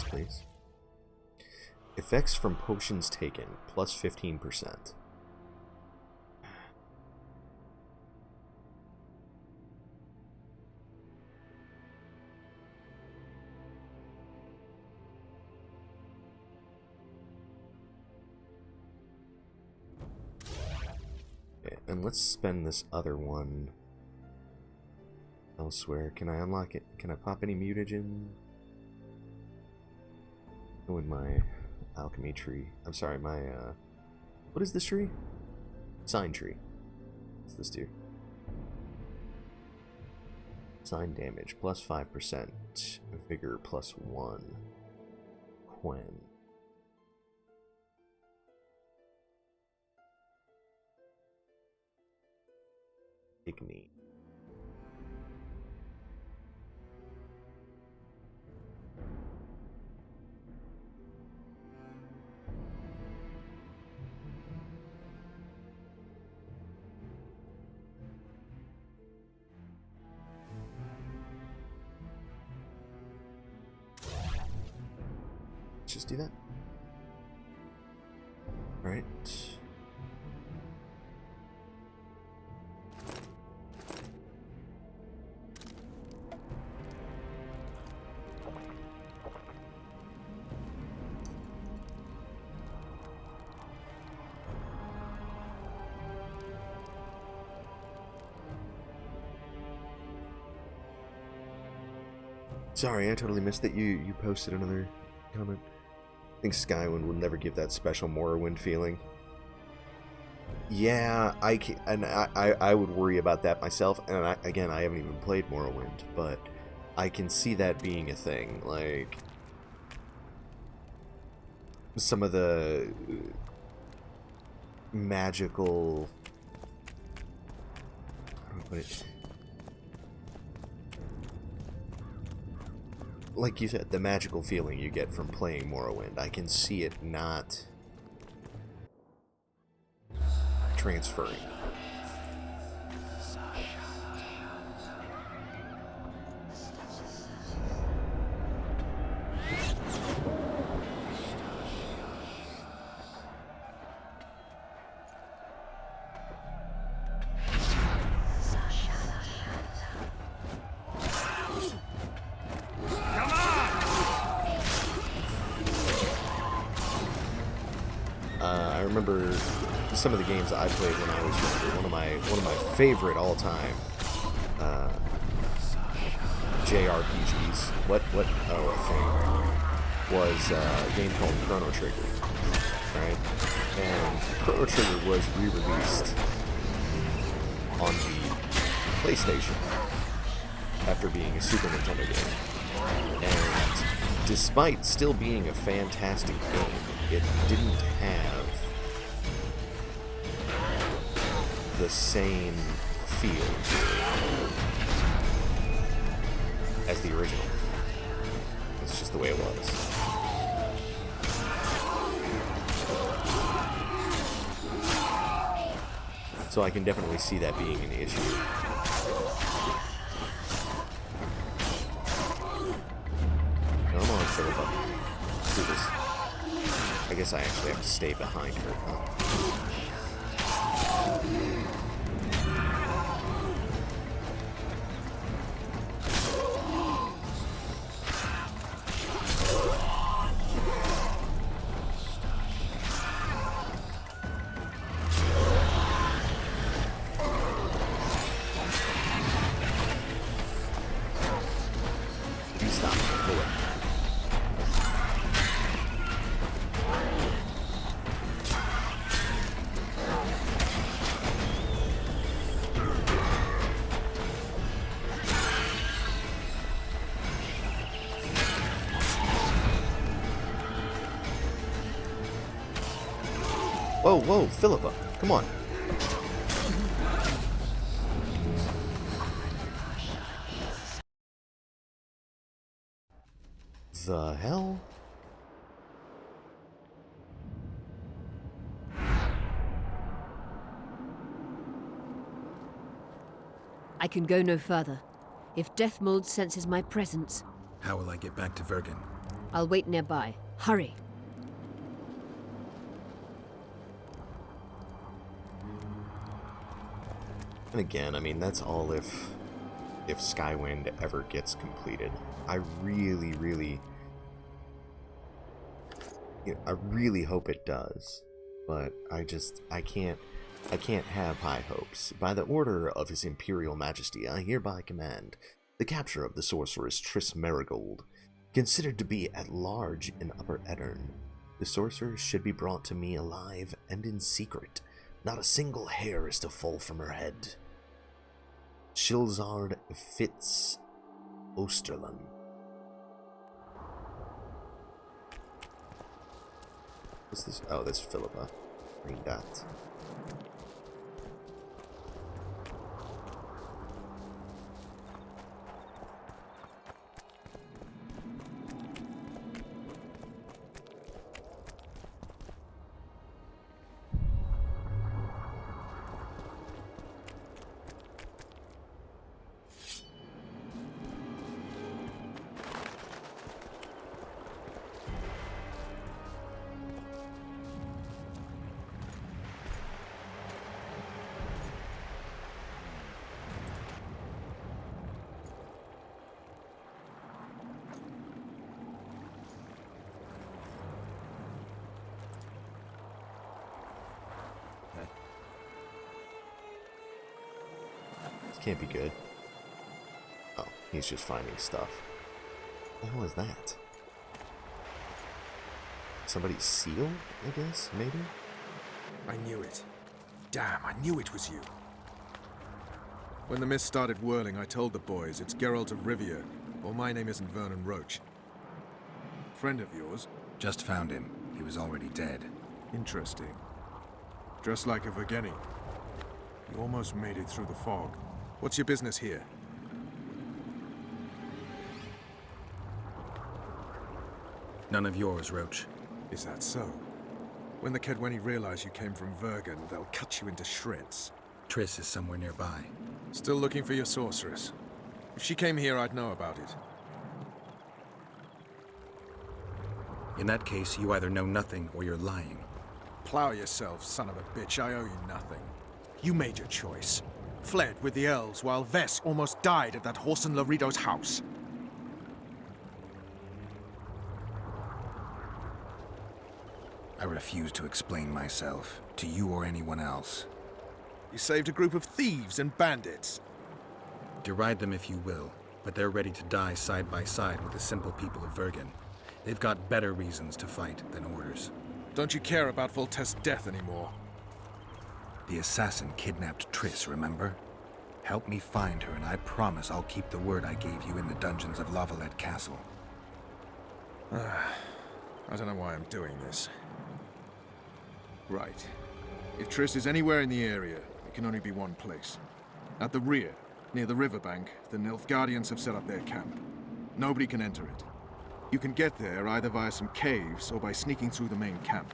Please. Effects from potions taken, plus 15%. Okay, and let's spend this other one elsewhere. Can I unlock it? Can I pop any mutagen? Go in my alchemy tree. I'm sorry, my, what is this tree? Sign tree. What's this do? Sign damage, plus 5%. Vigor, plus 1. Quen. Igni. Just do that. All right. Sorry, I totally missed that you posted another comment. I think Skywind will never give that special Morrowind feeling. Yeah, I would worry about that myself. And again, I haven't even played Morrowind, but I can see that being a thing. Like some of the magical, how do I put it? Like you said, the magical feeling you get from playing Morrowind, I can see it not transferring. remember some of the games I played when I was younger. One of my favorite all-time JRPGs. What thing was a game called Chrono Trigger, right? And Chrono Trigger was re-released on the PlayStation after being a Super Nintendo game. And despite still being a fantastic game, it didn't have the same feel as the original. It's just the way it was. So I can definitely see that being an issue. Come on, Philippa. Let's do this. I guess I actually have to stay behind her, huh? Whoa, whoa, Philippa, come on. The hell? I can go no further. If Deathmold senses my presence... How will I get back to Vergen? I'll wait nearby. Hurry. And again, I mean, that's all if Skywind ever gets completed. I really, really hope it does. But I can't have high hopes. By the order of His Imperial Majesty, I hereby command the capture of the sorceress Triss Merigold, considered to be at large in Upper Aedirn. The sorceress should be brought to me alive and in secret. Not a single hair is to fall from her head. Shilzard Fitz Osterlund. What's this? Oh, that's Philippa. Green dot. Can't be good. Oh, he's just finding stuff. What the hell is that? Somebody's seal, I guess, maybe? I knew it. Damn, I knew it was you. When the mist started whirling, I told the boys it's Geralt of Rivia, or my name isn't Vernon Roach. Friend of yours? Just found him. He was already dead. Interesting. Dressed like a Vergeni. You almost made it through the fog. What's your business here? None of yours, Roach. Is that so? When the Kedweni realize you came from Vergen, they'll cut you into shreds. Triss is somewhere nearby. Still looking for your sorceress. If she came here, I'd know about it. In that case, you either know nothing or you're lying. Plow yourself, son of a bitch. I owe you nothing. You made your choice. Fled with the elves while Vess almost died at that Horson Lorito's house. I refuse to explain myself, to you or anyone else. You saved a group of thieves and bandits. Deride them if you will, but they're ready to die side by side with the simple people of Vergen. They've got better reasons to fight than orders. Don't you care about Foltest's death anymore? The assassin kidnapped Triss, remember? Help me find her, and I promise I'll keep the word I gave you in the dungeons of La Valette Castle. I don't know why I'm doing this. Right. If Triss is anywhere in the area, it can only be one place. At the rear, near the riverbank, the Nilfgaardians have set up their camp. Nobody can enter it. You can get there either via some caves or by sneaking through the main camp.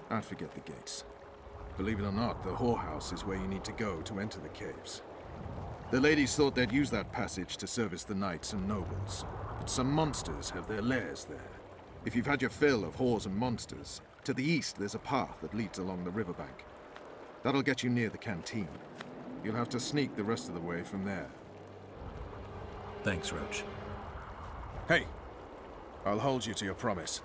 I'd forget the gates. Believe it or not, the whorehouse is where you need to go to enter the caves. The ladies thought they'd use that passage to service the knights and nobles, but some monsters have their lairs there. If you've had your fill of whores and monsters, to the east there's a path that leads along the riverbank. That'll get you near the canteen. You'll have to sneak the rest of the way from there. Thanks, Roach. Hey, I'll hold you to your promise.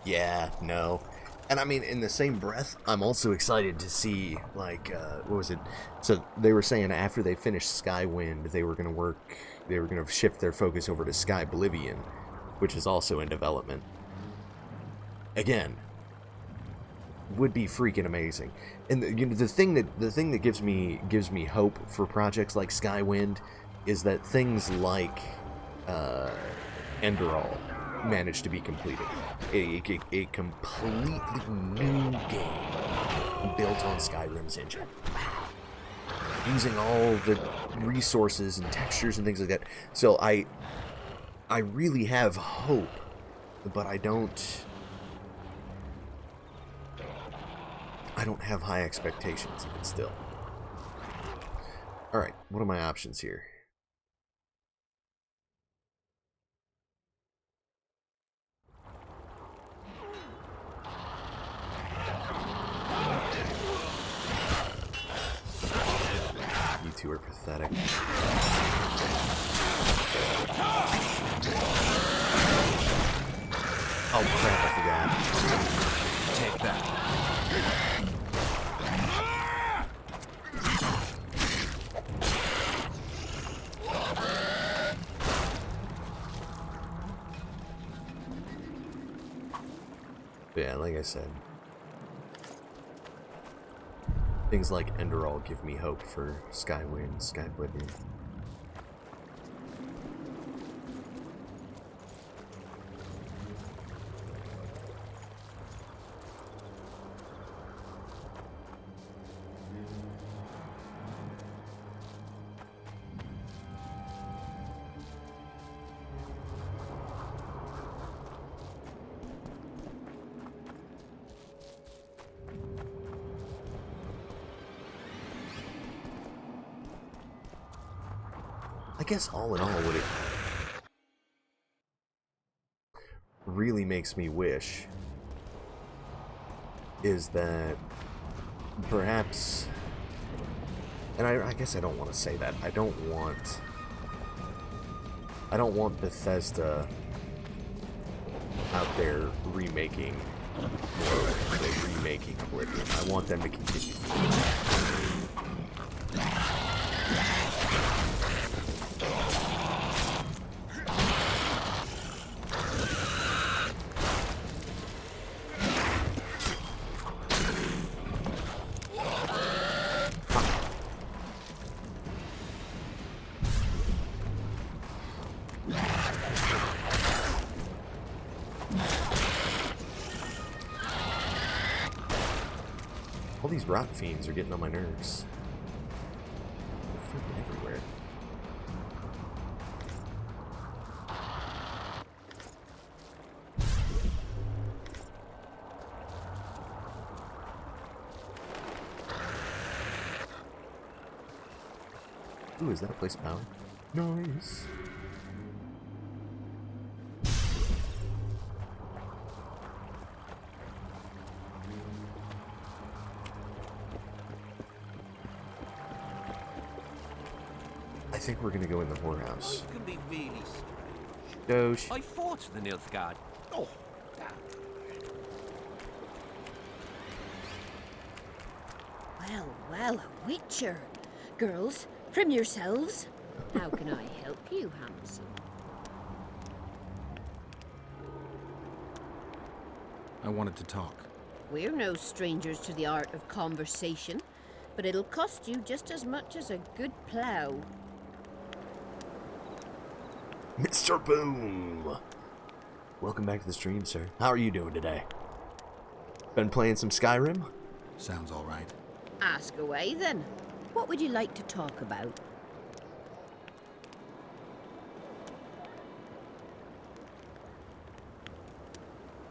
Yeah, no. And I mean, in the same breath, I'm also excited to see, like, what was it? So they were saying after they finished Skywind, they were going to shift their focus over to Sky Oblivion, which is also in development. Again, would be freaking amazing. And the thing that gives me hope for projects like Skywind is that things like Enderal managed to be completed. A completely new game built on Skyrim's engine. Using all the resources and textures and things like that. So I really have hope, but I don't have high expectations even still. Alright, what are my options here? You two are pathetic. Oh crap, I forgot. Take that. Yeah, like I said, things like Enderal give me hope for Skywind, Sky Oblivion. I guess all in all, what it really makes me wish is that perhaps, and I guess I don't want to say that, I don't want Bethesda out there remaking Oblivion. I want them to continue. All these rot fiends are getting on my nerves. They're freaking everywhere. Ooh, is that a place of power? Nice. I think we're gonna go in the whorehouse. Life can be really strange. Doge. I fought the Nilfgaard. Oh, Well, well, a witcher. Girls, trim yourselves. How can I help you, handsome? I wanted to talk. We're no strangers to the art of conversation, but it'll cost you just as much as a good plough. Mr. Boom! Welcome back to the stream, sir. How are you doing today? Been playing some Skyrim? Sounds all right. Ask away, then. What would you like to talk about?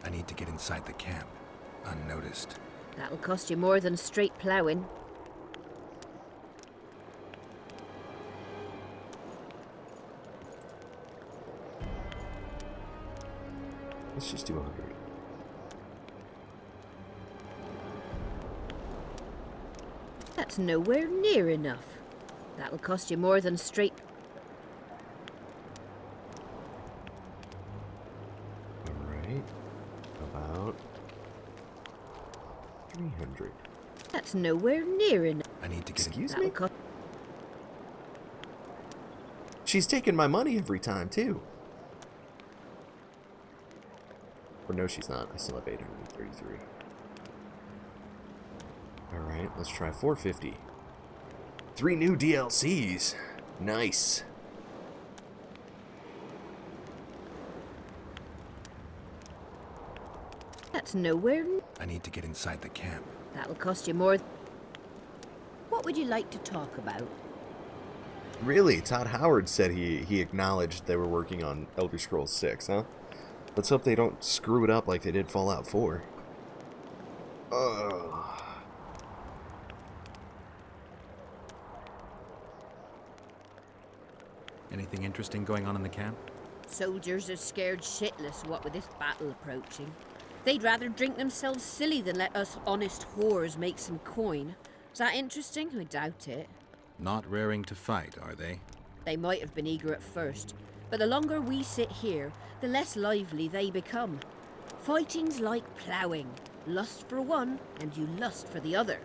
I need to get inside the camp, unnoticed. That'll cost you more than straight ploughing. Let's just do 100. That's nowhere near enough. That'll cost you more than straight... Alright. About 300. That's nowhere near enough. I need to get... Excuse me? She's taking my money every time, too. Or no, she's not. I still have 833. Alright, let's try 450. 3 new DLCs. Nice. That's nowhere... I need to get inside the camp. That'll cost you more... What would you like to talk about? Really, Todd Howard said he acknowledged they were working on Elder Scrolls 6, huh? Let's hope they don't screw it up like they did Fallout 4. Ugh. Anything interesting going on in the camp? Soldiers are scared shitless, what with this battle approaching. They'd rather drink themselves silly than let us honest whores make some coin. Is that interesting? I doubt it. Not raring to fight, are they? They might have been eager at first, but the longer we sit here, the less lively they become. Fighting's like ploughing. Lust for one, and you lust for the other.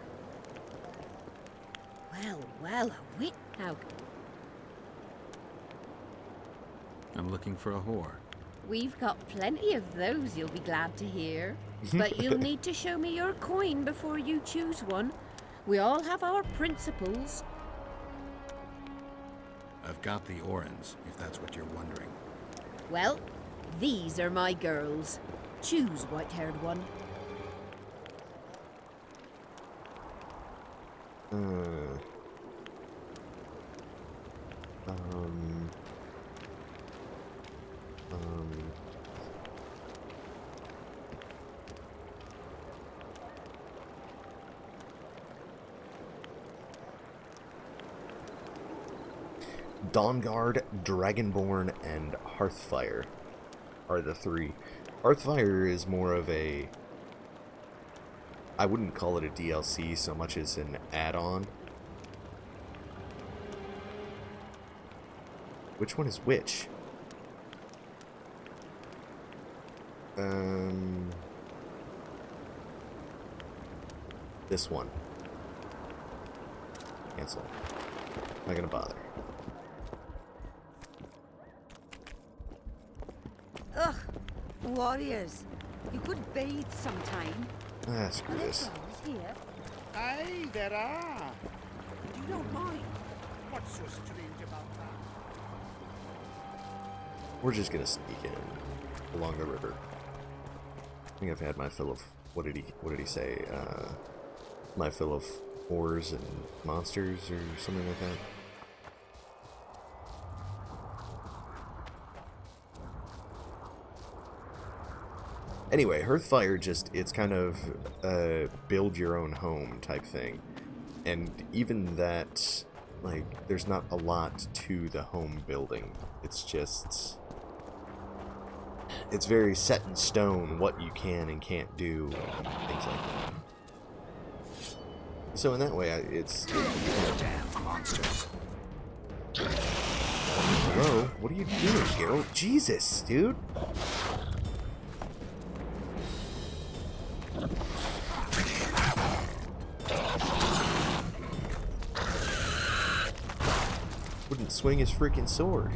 Well, well, a wit... How... I'm looking for a whore. We've got plenty of those, you'll be glad to hear. But you'll need to show me your coin before you choose one. We all have our principles. I've got the Orans, if that's what you're wondering. Well, these are my girls. Choose, white-haired one. Dawnguard, Dragonborn, and Hearthfire are the 3. Hearthfire is more of a... I wouldn't call it a DLC so much as an add-on. Which one is which? This one. Cancel. Not gonna bother. Ugh, warriors. You could bathe sometime. Ah, screw this. Here. Aye, there are. And you don't mind. What's so strange about that? We're just gonna sneak in along the river. I think I've had my fill of what did he say? My fill of horrors and monsters or something like that. Anyway, Hearthfire it's kind of a build your own home type thing. And even that, like, there's not a lot to the home building. It's just... It's very set in stone what you can and can't do, and things like that. So in that way, it's... Damn monsters. Yep. Whoa, what are you doing, Geralt? Jesus, dude. Wouldn't swing his freaking sword.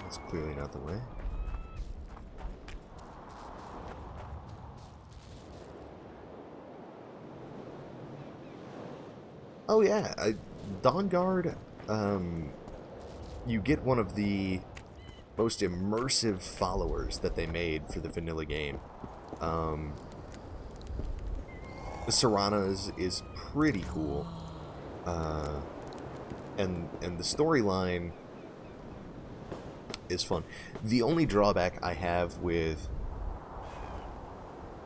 That's clearly not the way. Oh yeah, Dawnguard, you get one of the most immersive followers that they made for the vanilla game. The Serana is pretty cool. And the storyline is fun. The only drawback I have with...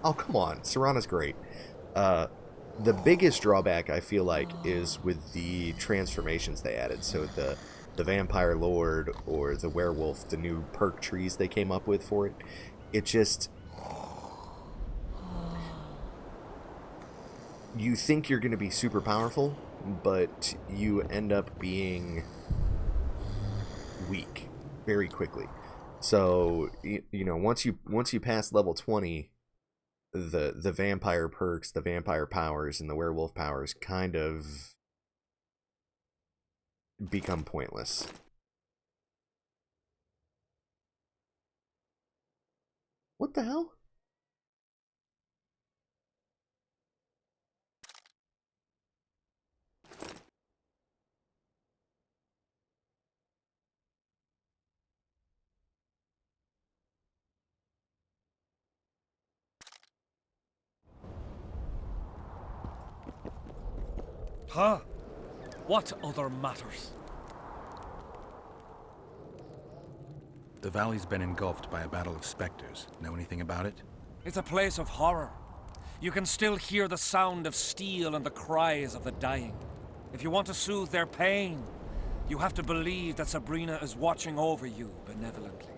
Oh, come on. Serana's great. The biggest drawback, I feel like, is with the transformations they added. So the Vampire Lord or the Werewolf, the new perk trees they came up with for it. It just... You think you're going to be super powerful, but you end up being weak very quickly. So, you know, once you pass level 20, the vampire perks, the vampire powers, and the werewolf powers kind of become pointless. What the hell? Huh? What other matters? The valley's been engulfed by a battle of specters. Know anything about it? It's a place of horror. You can still hear the sound of steel and the cries of the dying. If you want to soothe their pain, you have to believe that Sabrina is watching over you benevolently.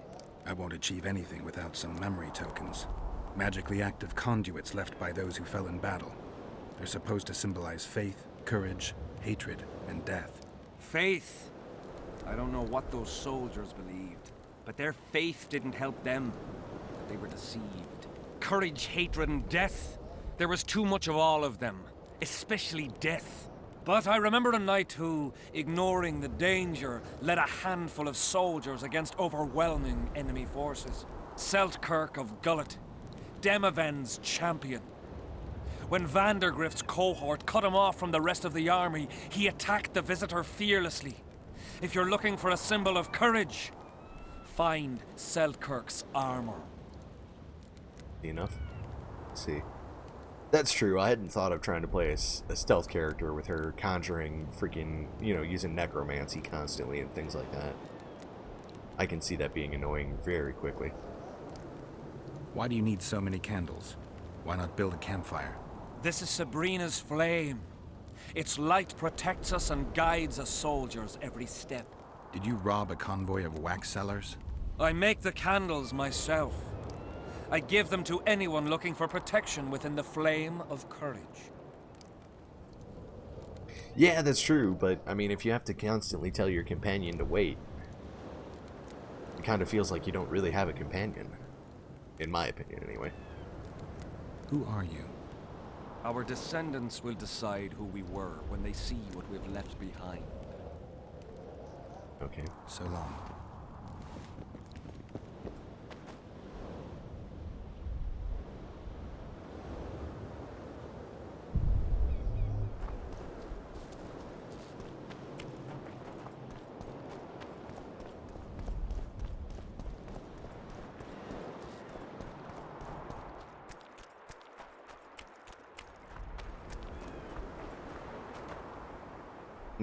I won't achieve anything without some memory tokens. Magically active conduits left by those who fell in battle. They're supposed to symbolize faith, courage, hatred, and death. Faith. I don't know what those soldiers believed, but their faith didn't help them. They were deceived. Courage, hatred, and death. There was too much of all of them, especially death. But I remember a knight who, ignoring the danger, led a handful of soldiers against overwhelming enemy forces. Seltkirk of Gullet, Demaven's champion. When Vandergrift's cohort cut him off from the rest of the army, he attacked the visitor fearlessly. If you're looking for a symbol of courage, find Seltkirk's armor. Enough. Let's see. That's true. I hadn't thought of trying to play a stealth character with her conjuring freaking, you know, using necromancy constantly and things like that. I can see that being annoying very quickly. Why do you need so many candles? Why not build a campfire? This is Sabrina's flame. Its light protects us and guides us soldiers every step. Did you rob a convoy of wax sellers? I make the candles myself. I give them to anyone looking for protection within the flame of courage. Yeah, that's true, but I mean, if you have to constantly tell your companion to wait, it kind of feels like you don't really have a companion. In my opinion, anyway. Who are you? Our descendants will decide who we were when they see what we've left behind. Okay. So long.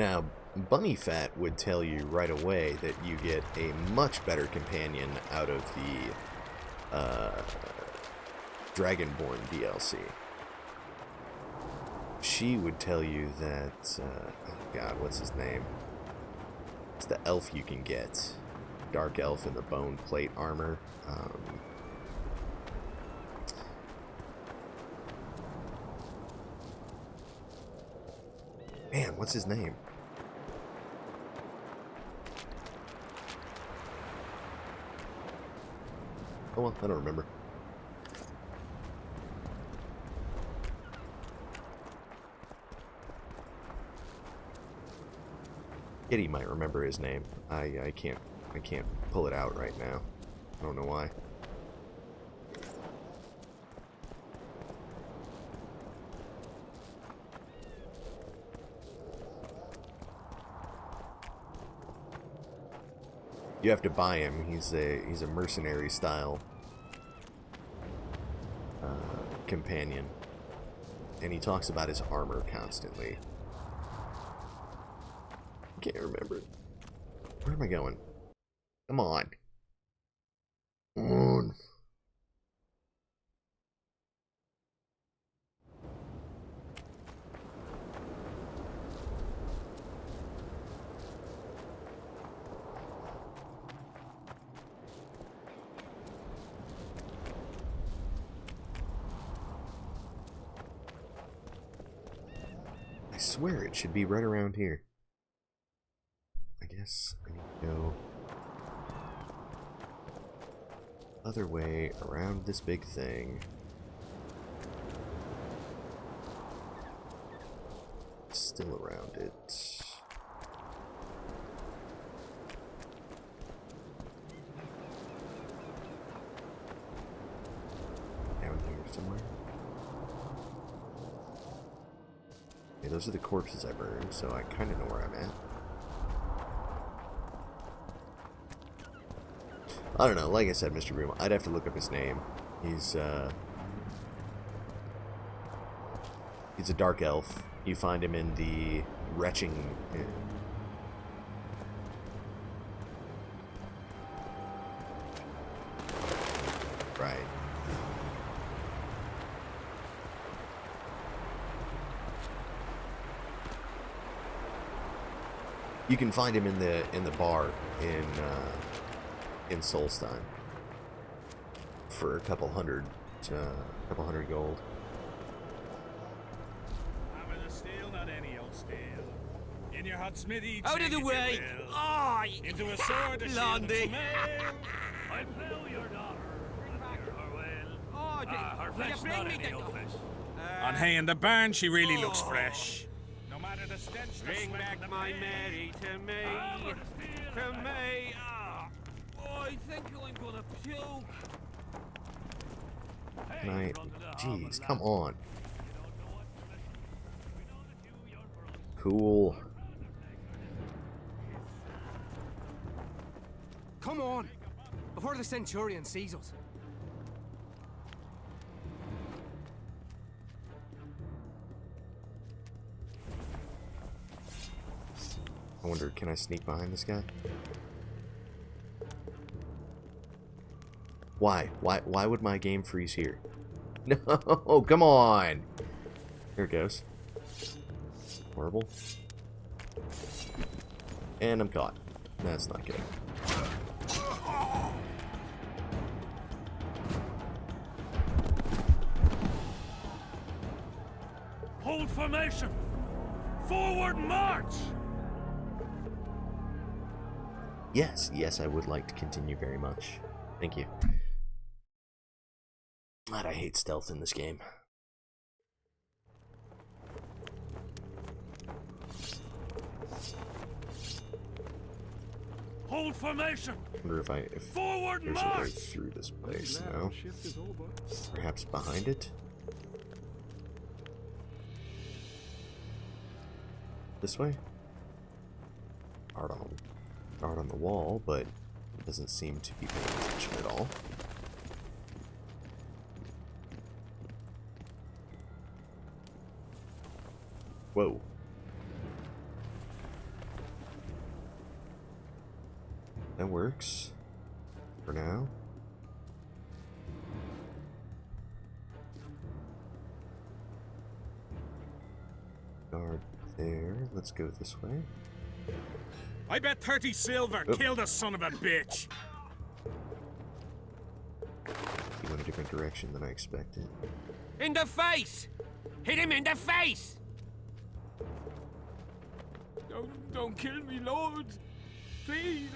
Now, Bunny Fat would tell you right away that you get a much better companion out of the Dragonborn DLC. She would tell you that, oh god, what's his name? It's the elf you can get. Dark elf in the bone plate armor. Man, what's his name? Oh well, I don't remember. Kitty might remember his name. I can't pull it out right now. I don't know why. You have to buy him. He's a mercenary style companion, and he talks about his armor constantly. Can't remember. Where am I going? Come on. Come on. I swear it should be right around here. I guess I need to go other way around this big thing. Still around it. Down here somewhere. Okay, those are the corpses I burned, so I kind of know where I'm at. I don't know, like I said, Mr. Broom, I'd have to look up his name. He's a dark elf. You find him in the retching... Right. You can find him in the bar in Solstein for a couple hundred gold. Hammer the steel, not any old steel. In your hot smithy, Out of the way! Oh, into a sword, a shield, and Blondie. some ale. I fell your daughter. Oh, her will you flesh, bring not me any the- old flesh. On hay in the barn, she really looks fresh. No matter the stench, the Bring sweat, back and the my pain. Mary to me. Hammer the steel, To and me. Oh, I think I'm gonna puke. Can I... Jeez, come on. Cool. Come on, before the Centurion sees us. I wonder, can I sneak behind this guy? Why? Why would my game freeze here? No, come on! Here it goes. Horrible. And I'm caught. That's not good. Hold formation! Forward march! Yes, yes, I would like to continue very much. Thank you. God, I hate stealth in this game. Hold formation! I wonder if Forward there's a way march! through this place, no? Perhaps behind it? This way? Art on the wall, but it doesn't seem to be paying attention at all. Whoa. That works. For now. Guard there. Let's go this way. I bet 30 silver. Oh. Kill the son of a bitch. He went a different direction than I expected. In the face! Hit him in the face! Don't kill me, Lord. Please.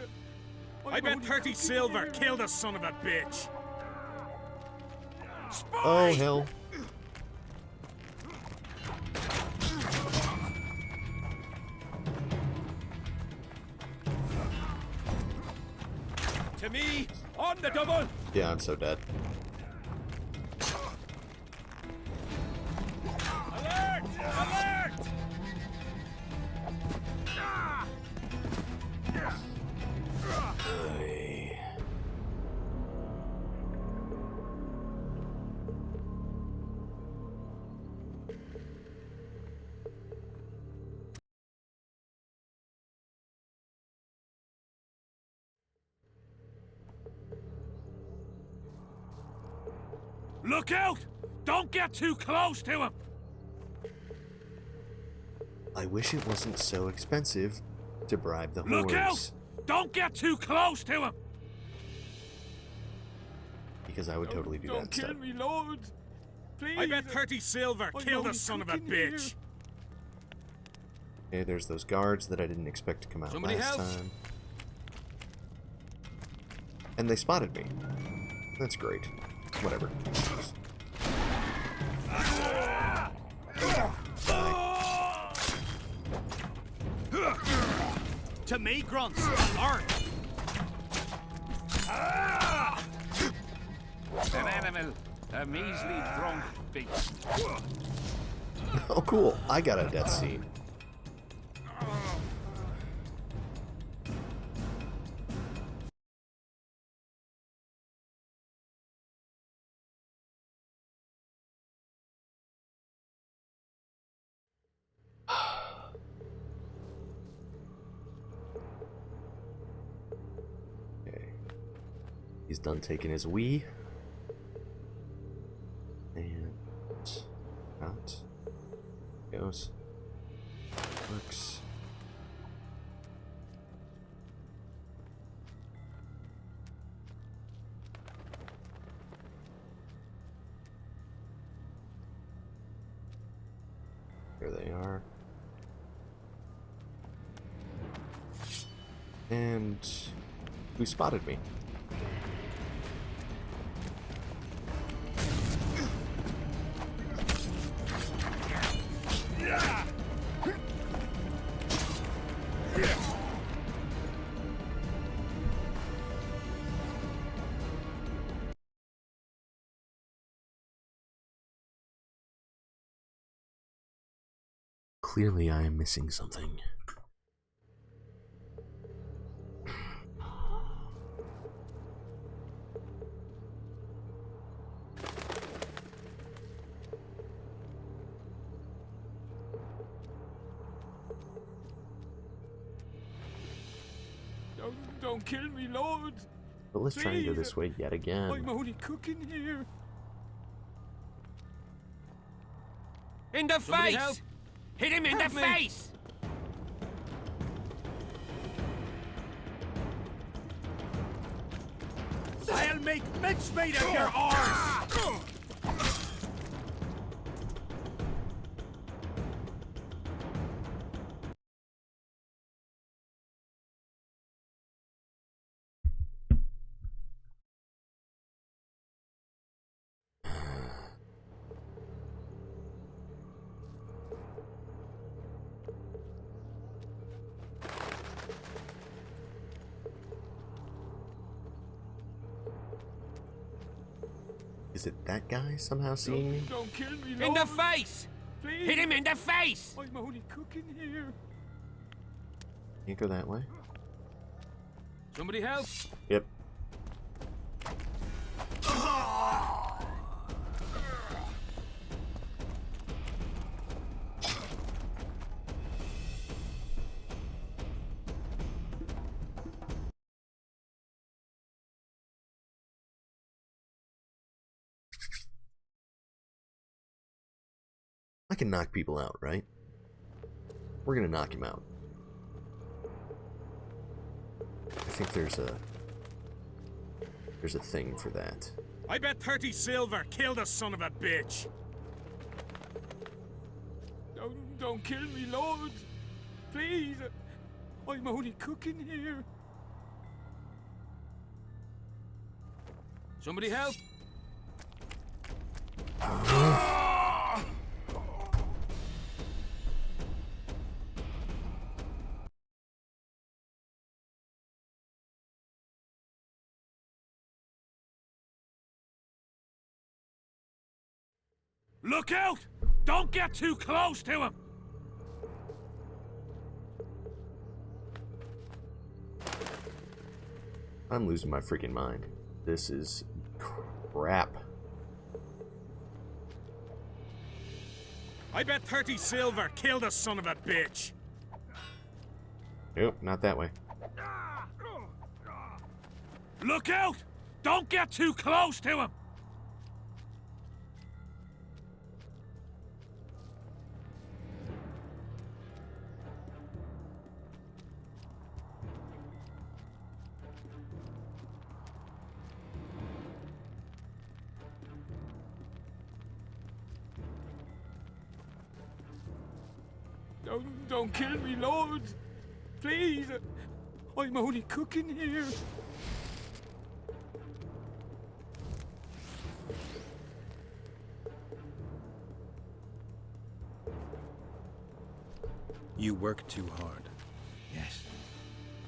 I bet 30 silver. Kill the son of a bitch. Oh, hell. To me, on the double! Yeah, I'm so dead. Alert! Alert! Hey. Look out! Don't get too close to him! I wish it wasn't so expensive to bribe the Look out! hordes. Don't get too close to him! Because I would totally do that Don't kill instead. me, Lord. Please. I bet 30 silver. I'm Kill the only son of a cooking here. bitch. Okay, there's those guards that I didn't expect to come out Somebody last help. time. And they spotted me. That's great. Whatever. To me, grunts. Alert. An animal, a measly drunk beast. Oh, cool. I got a death scene. Okay. He's done taking his wee. And out goes. Works. Here they are. And who spotted me? Clearly, I am missing something. Don't kill me, Lord. But let's try and go Please. this way yet again. I'm only cooking here. In the Somebody face! help. Hit him in Help the me. face! I'll make mincemeat of your arse. Is it that guy somehow seeing me? Don't kill me, Lord. In the face! Please. Hit him in the face! I'm only cooking here. Can't go that way. Somebody help! Yep. I can knock people out, right? We're gonna knock him out. I think there's a thing for that. I bet 30 silver. Kill the son of a bitch. Don't kill me, Lord. Please. I'm only cooking here. Somebody help. Look out! Don't get too close to him! I'm losing my freaking mind. This is crap. I bet 30 silver. Kill the son of a bitch. Nope, not that way. Look out! Don't get too close to him! Don't kill me, Lord. Please. I'm only cooking here. You work too hard. Yes,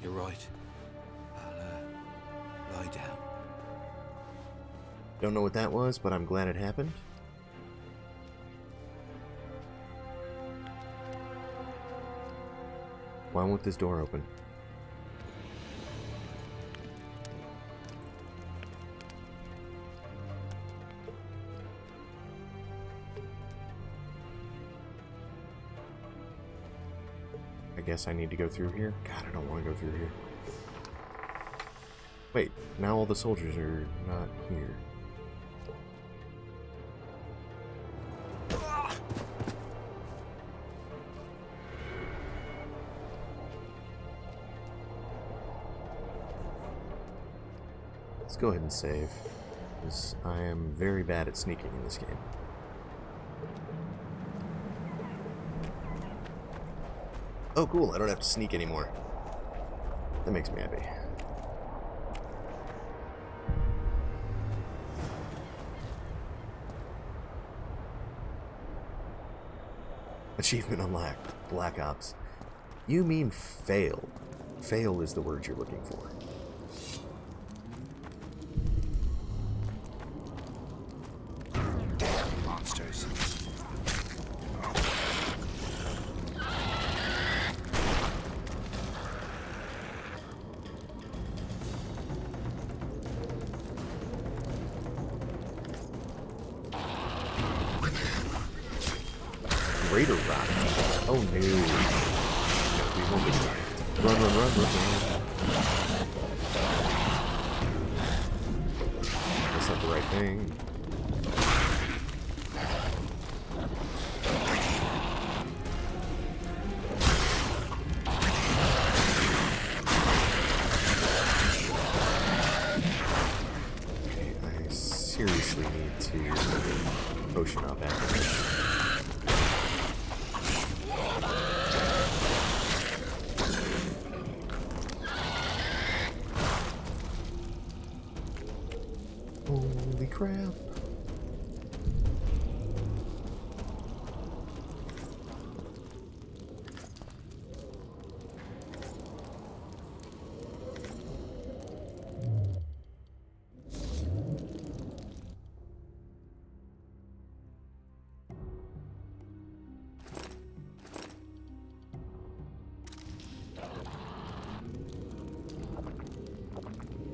you're right. I'll lie down. Don't know what that was, but I'm glad it happened. Why won't this door open? I guess I need to go through here? God, I don't want to go through here. Wait, now all the soldiers are not here. Let's go ahead and save, because I am very bad at sneaking in this game. Oh cool, I don't have to sneak anymore. That makes me happy. Achievement unlocked. Black Ops. You mean fail. Fail is the word you're looking for. Monsters. Raider Rock. Oh no. No, we won't be fine. Run, run, run, run, run. That's not the right thing. Okay, I seriously need to potion up after this. Holy crap.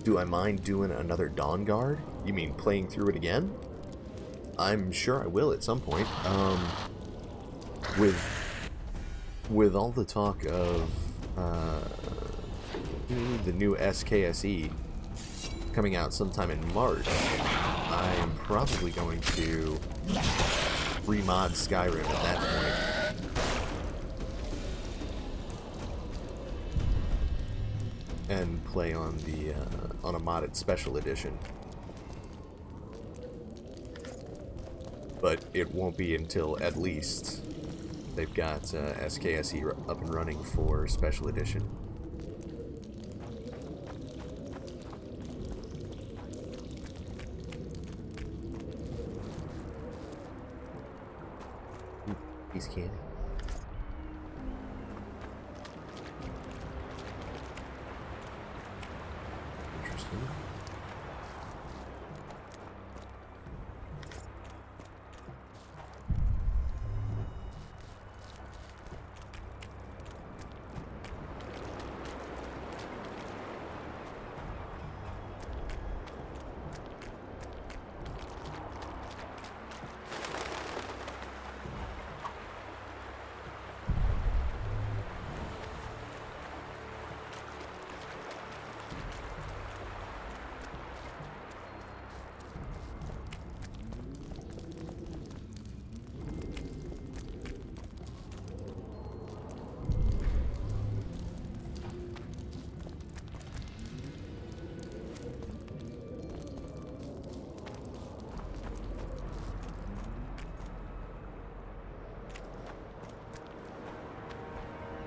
Do I mind doing another Dawn Guard? You mean playing through it again? I'm sure I will at some point. With all the talk of the new SKSE coming out sometime in March, I am probably going to remod Skyrim at that point. And play on the on a modded special edition. But it won't be until at least they've got SKSE up and running for special edition. Piece of candy. Interesting.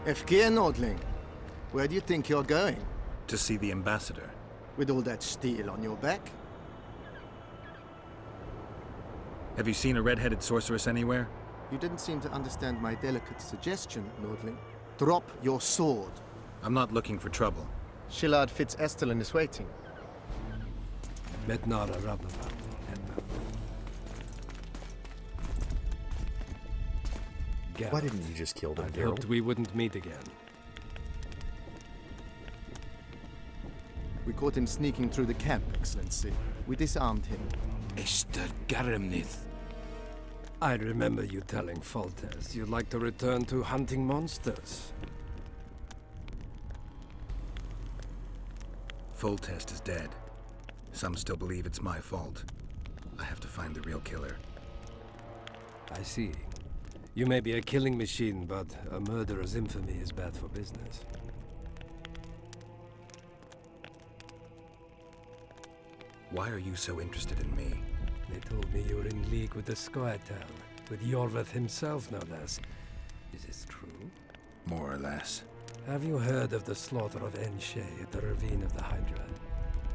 Efkir Nordling, where do you think you're going? To see the ambassador. With all that steel on your back? Have you seen a red-headed sorceress anywhere? You didn't seem to understand my delicate suggestion, Nordling. Drop your sword. I'm not looking for trouble. Shillard Fitz-Estelin is waiting. Metnara Rabnava. Why didn't you just kill them, I hoped we wouldn't meet again. We caught him sneaking through the camp, Excellency. We disarmed him. Esther Garamnith. I remember you telling Foltest you'd like to return to hunting monsters. Foltest is dead. Some still believe it's my fault. I have to find the real killer. I see. You may be a killing machine, but a murderer's infamy is bad for business. Why are you so interested in me? They told me you were in league with the Squirtel, with Yorveth himself, no less. Is this true? More or less. Have you heard of the slaughter of Enshe at the Ravine of the Hydra?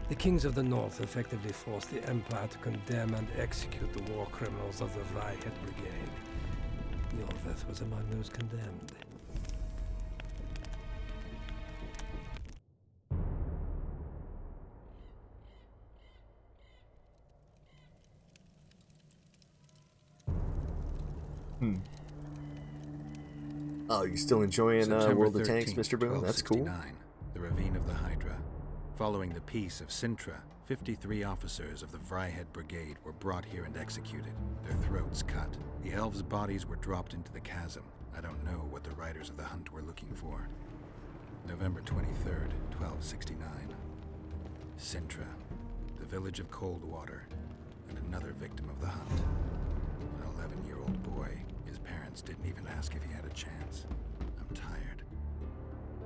The kings of the North effectively forced the Empire to condemn and execute the war criminals of the Vryhet Brigade. Yorveth was among those condemned. Oh, you still enjoying World of Tanks, Mr. Boone? That's cool. The Ravine of the Hydra. Following the peace of Sintra, 53 officers of the Vryhet Brigade were brought here and executed, their throats cut. The elves' bodies were dropped into the chasm. I don't know what the riders of the hunt were looking for. November 23rd, 1269. Sintra, the village of Coldwater, and another victim of the hunt. An 11-year-old boy. His parents didn't even ask if he had a chance. I'm tired.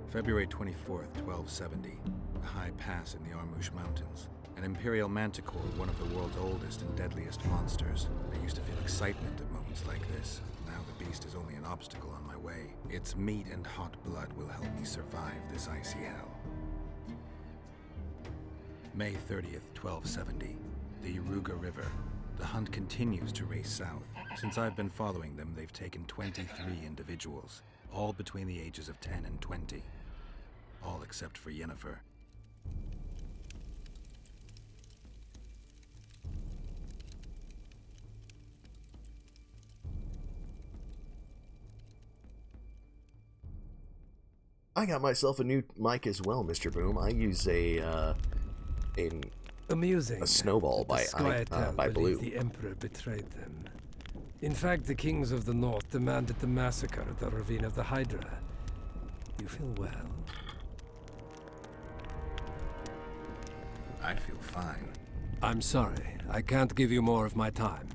February 24th, 1270. A high pass in the Armush Mountains. An Imperial Manticore, one of the world's oldest and deadliest monsters. I used to feel excitement at moments like this. Now the beast is only an obstacle on my way. Its meat and hot blood will help me survive this icy hell. May 30th, 1270. The Yaruga River. The hunt continues to race south. Since I've been following them, they've taken 23 individuals, all between the ages of 10 and 20. All except for Yennefer. I got myself a new mic as well, Mr. Boom. I use a snowball by Blue. The Emperor betrayed them. In fact, the kings of the North demanded the massacre at the Ravine of the Hydra. You feel well? I feel fine. I'm sorry. I can't give you more of my time.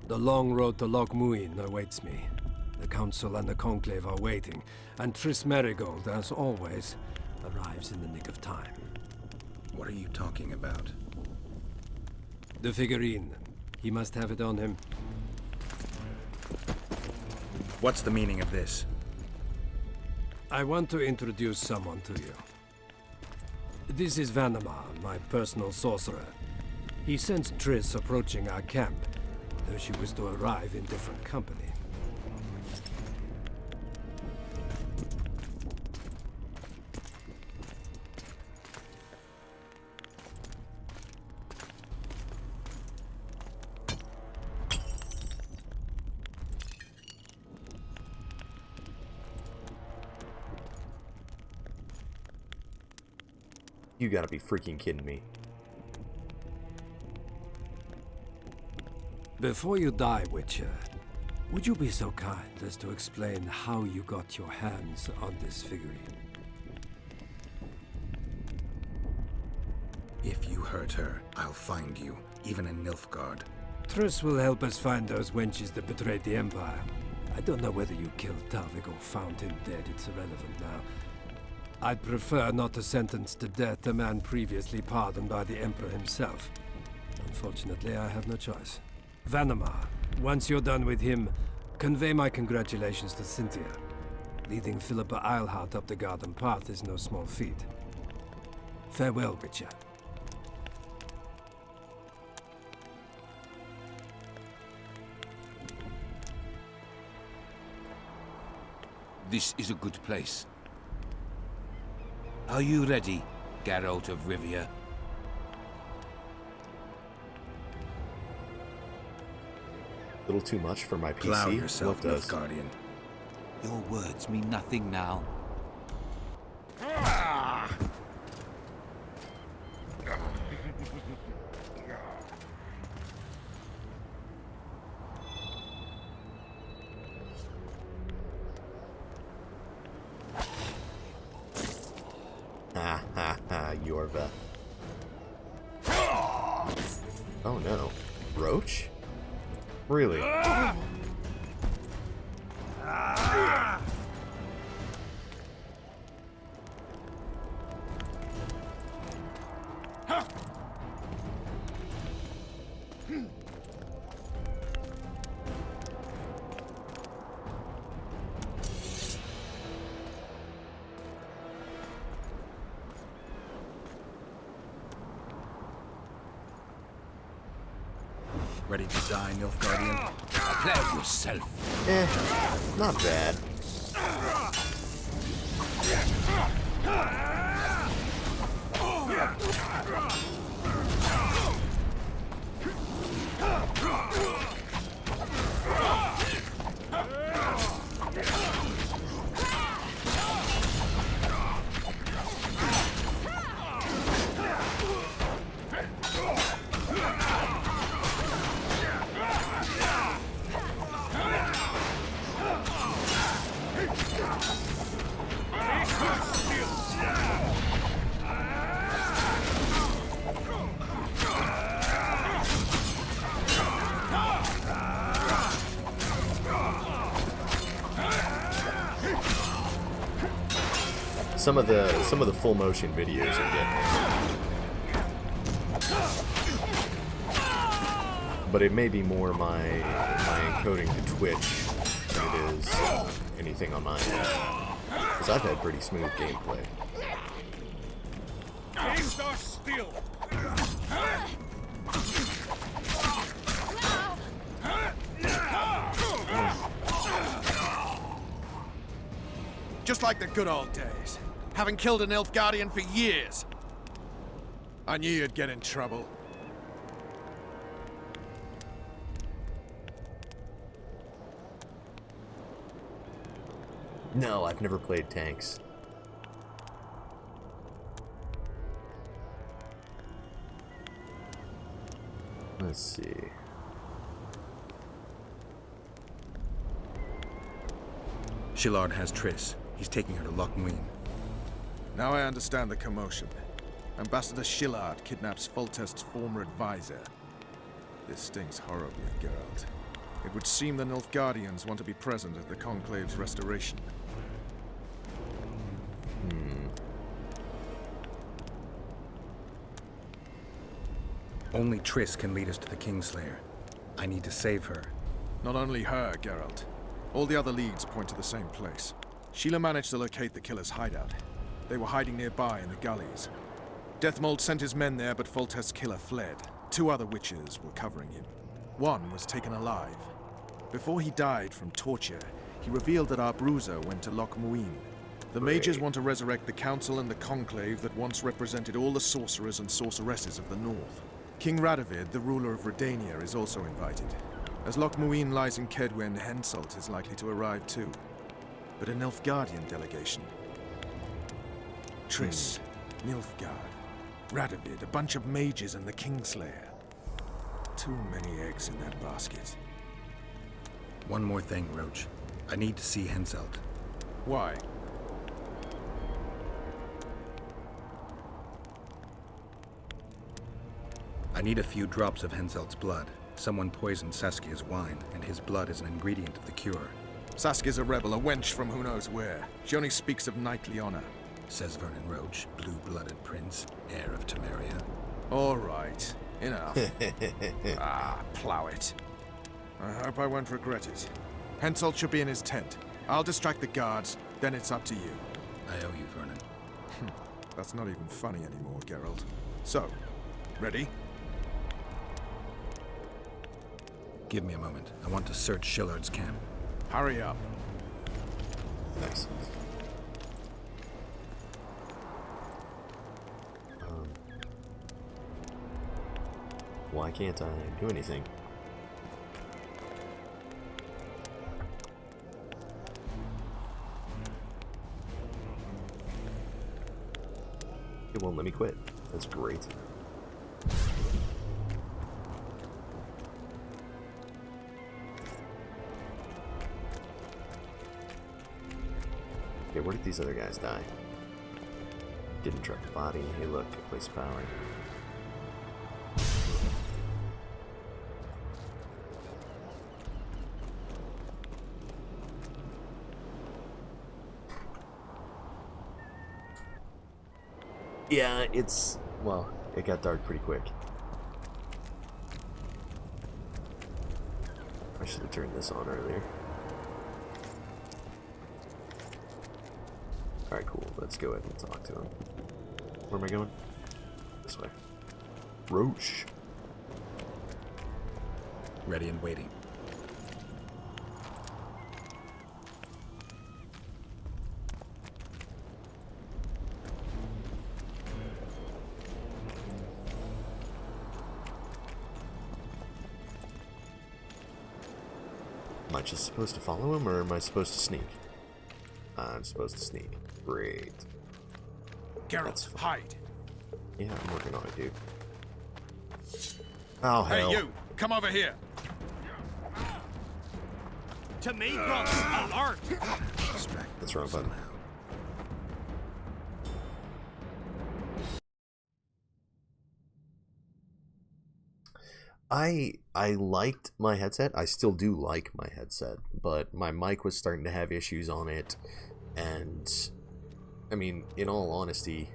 The long road to Loch Muin awaits me. The Council and the Conclave are waiting, and Triss Merigold, as always, arrives in the nick of time. What are you talking about? The figurine. He must have it on him. What's the meaning of this? I want to introduce someone to you. This is Vanamar, my personal sorcerer. He sensed Triss approaching our camp, though she was to arrive in different company. You gotta be freaking kidding me. Before you die, Witcher, would you be so kind as to explain how you got your hands on this figurine? If you hurt her, I'll find you, even in Nilfgaard. Triss will help us find those wenches that betrayed the Empire. I don't know whether you killed Talvik or found him dead. It's irrelevant now. I'd prefer not to sentence to death a man previously pardoned by the Emperor himself. Unfortunately, I have no choice. Vanamar, once you're done with him, convey my congratulations to Cynthia. Leading Philippa Eilhart up the garden path is no small feat. Farewell, Witcher. This is a good place. Are you ready, Geralt of Rivia? Little too much for my PC. Plow yourself, What does? Nilfgaardian. Your words mean nothing now. Ha ha ha, Yorva. Oh no. Roach? Really? Ready to die, Nilfgaardian? Prepare yourself. Not bad. Some of the full motion videos are getting, but it may be more my encoding to Twitch than it is anything on my end, because I've had pretty smooth gameplay. Things are still. Just like the good old days. Having killed an Nilfgaardian for years. I knew you'd get in trouble. No, I've never played tanks. Let's see. Shillard has Triss. He's taking her to Loch Muin. Now I understand the commotion. Ambassador Shillard kidnaps Foltest's former advisor. This stings horribly, Geralt. It would seem the Nilfgaardians want to be present at the Conclave's restoration. Only Triss can lead us to the Kingslayer. I need to save her. Not only her, Geralt. All the other leads point to the same place. Sheila managed to locate the killer's hideout. They were hiding nearby in the gullies. Deathmold sent his men there, but Foltest's killer fled. 2 other witches were covering him. One was taken alive. Before he died from torture, he revealed that our bruiser went to Loch Muin. The mages want to resurrect the council and the conclave that once represented all the sorcerers and sorceresses of the north. King Radovid, the ruler of Redania, is also invited. As Loch Muin lies in Kedwen, Henselt is likely to arrive too. But a Nilfgaardian delegation. Triss, Nilfgaard, Radovid, a bunch of mages and the Kingslayer. Too many eggs in that basket. One more thing, Roach. I need to see Henselt. Why? I need a few drops of Henselt's blood. Someone poisoned Saskia's wine, and his blood is an ingredient of the cure. Saskia's a rebel, a wench from who knows where. She only speaks of knightly honor. Says Vernon Roach, blue-blooded prince, heir of Temeria. All right, enough. Plow it. I hope I won't regret it. Henselt should be in his tent. I'll distract the guards, then it's up to you. I owe you, Vernon. That's not even funny anymore, Geralt. So, ready? Give me a moment. I want to search Shillard's camp. Hurry up. Nice. Why can't I do anything? It won't let me quit. That's great. Okay, where did these other guys die? Didn't drop the body. Hey look, it plays power. Yeah, it's... well, it got dark pretty quick. I should have turned this on earlier. Alright, cool. Let's go ahead and talk to him. Where am I going? This way. Roach. Ready and waiting. Am I just supposed to follow him, or am I supposed to sneak? I'm supposed to sneak. Great. Geralt, hide. Yeah, I'm working on it, dude. Oh, hell. Hey, you! Come over here! To me, Grumps, alert! That's wrong button. I liked my headset. I still do like my headset, but my mic was starting to have issues on it, and I mean, in all honesty,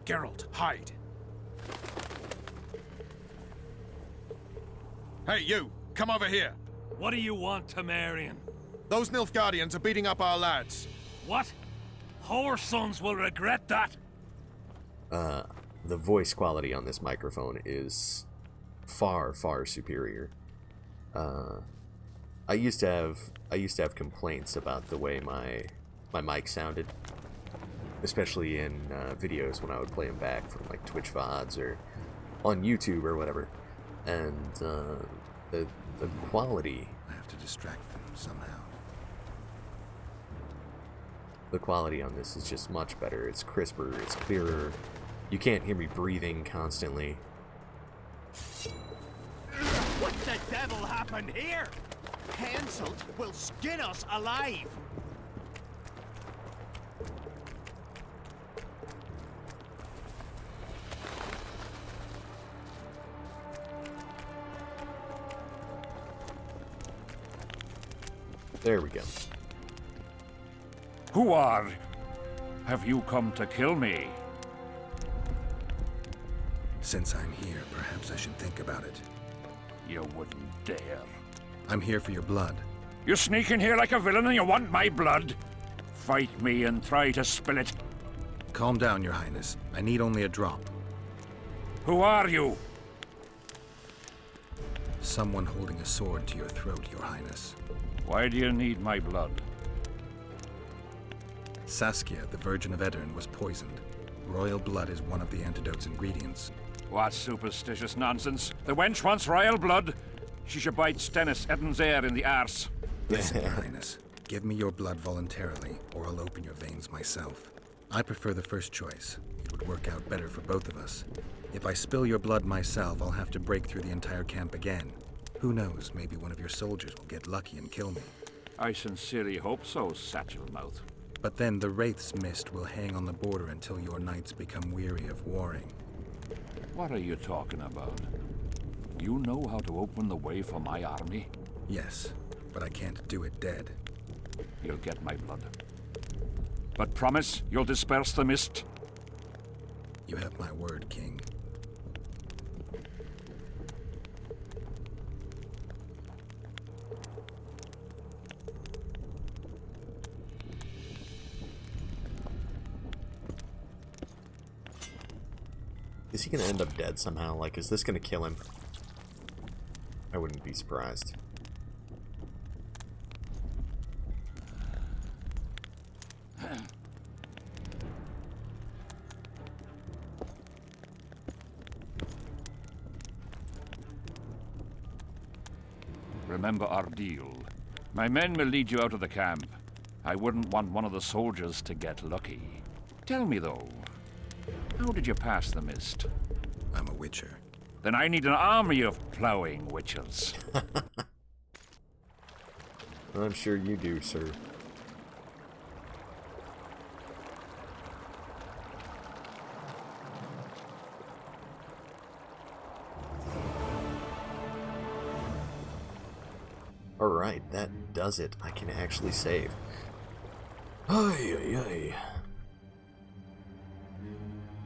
Geralt, hide. Hey, you! Come over here! What do you want, Temerian? Those Nilfgaardians are beating up our lads. What? Our sons will regret that. The voice quality on this microphone is far superior. I used to have complaints about the way my mic sounded, especially in videos when I would play them back from like Twitch VODs or on YouTube or whatever, and the quality. I have to distract them somehow. The quality on this is just much better. It's crisper. It's clearer. You can't hear me breathing constantly. What the devil happened here? Henselt will skin us alive! There we go. Who are? Have you come to kill me? Since I'm here, perhaps I should think about it. You wouldn't dare. I'm here for your blood. You sneak in here like a villain and you want my blood? Fight me and try to spill it. Calm down, Your Highness. I need only a drop. Who are you? Someone holding a sword to your throat, Your Highness. Why do you need my blood? Saskia, the Virgin of Aedirn, was poisoned. Royal blood is one of the antidote's ingredients. What superstitious nonsense. The wench wants royal blood. She should bite Stennis Eddin's heir in the arse. Listen, Your Highness. Give me your blood voluntarily, or I'll open your veins myself. I prefer the first choice. It would work out better for both of us. If I spill your blood myself, I'll have to break through the entire camp again. Who knows, maybe one of your soldiers will get lucky and kill me. I sincerely hope so, Satchelmouth. But then the Wraith's mist will hang on the border until your knights become weary of warring. What are you talking about? You know how to open the way for my army? Yes, but I can't do it dead. You'll get my blood. But promise you'll disperse the mist? You have my word, King. Is he gonna end up dead somehow? Like, is this gonna kill him? I wouldn't be surprised. Remember our deal. My men will lead you out of the camp. I wouldn't want one of the soldiers to get lucky. Tell me, though, how did you pass the mist? I'm a witcher. Then I need an army of plowing witches. I'm sure you do, sir. Alright, that does it. I can actually save. Ay, ay, ay.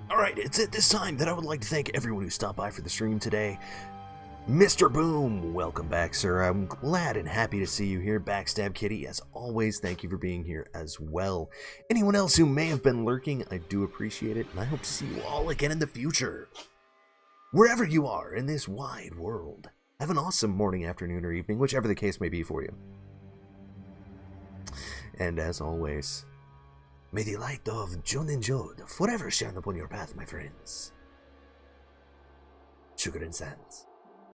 Alright, it's at this time that I would like to thank everyone who stopped by for the stream today. Mr. Boom, welcome back, sir. I'm glad and happy to see you here. Backstab Kitty, as always, thank you for being here as well. Anyone else who may have been lurking, I do appreciate it, and I hope to see you all again in the future. Wherever you are in this wide world, have an awesome morning, afternoon, or evening, whichever the case may be for you. And as always, may the light of Jun and Jod forever shine upon your path, my friends. Sugar and Sands.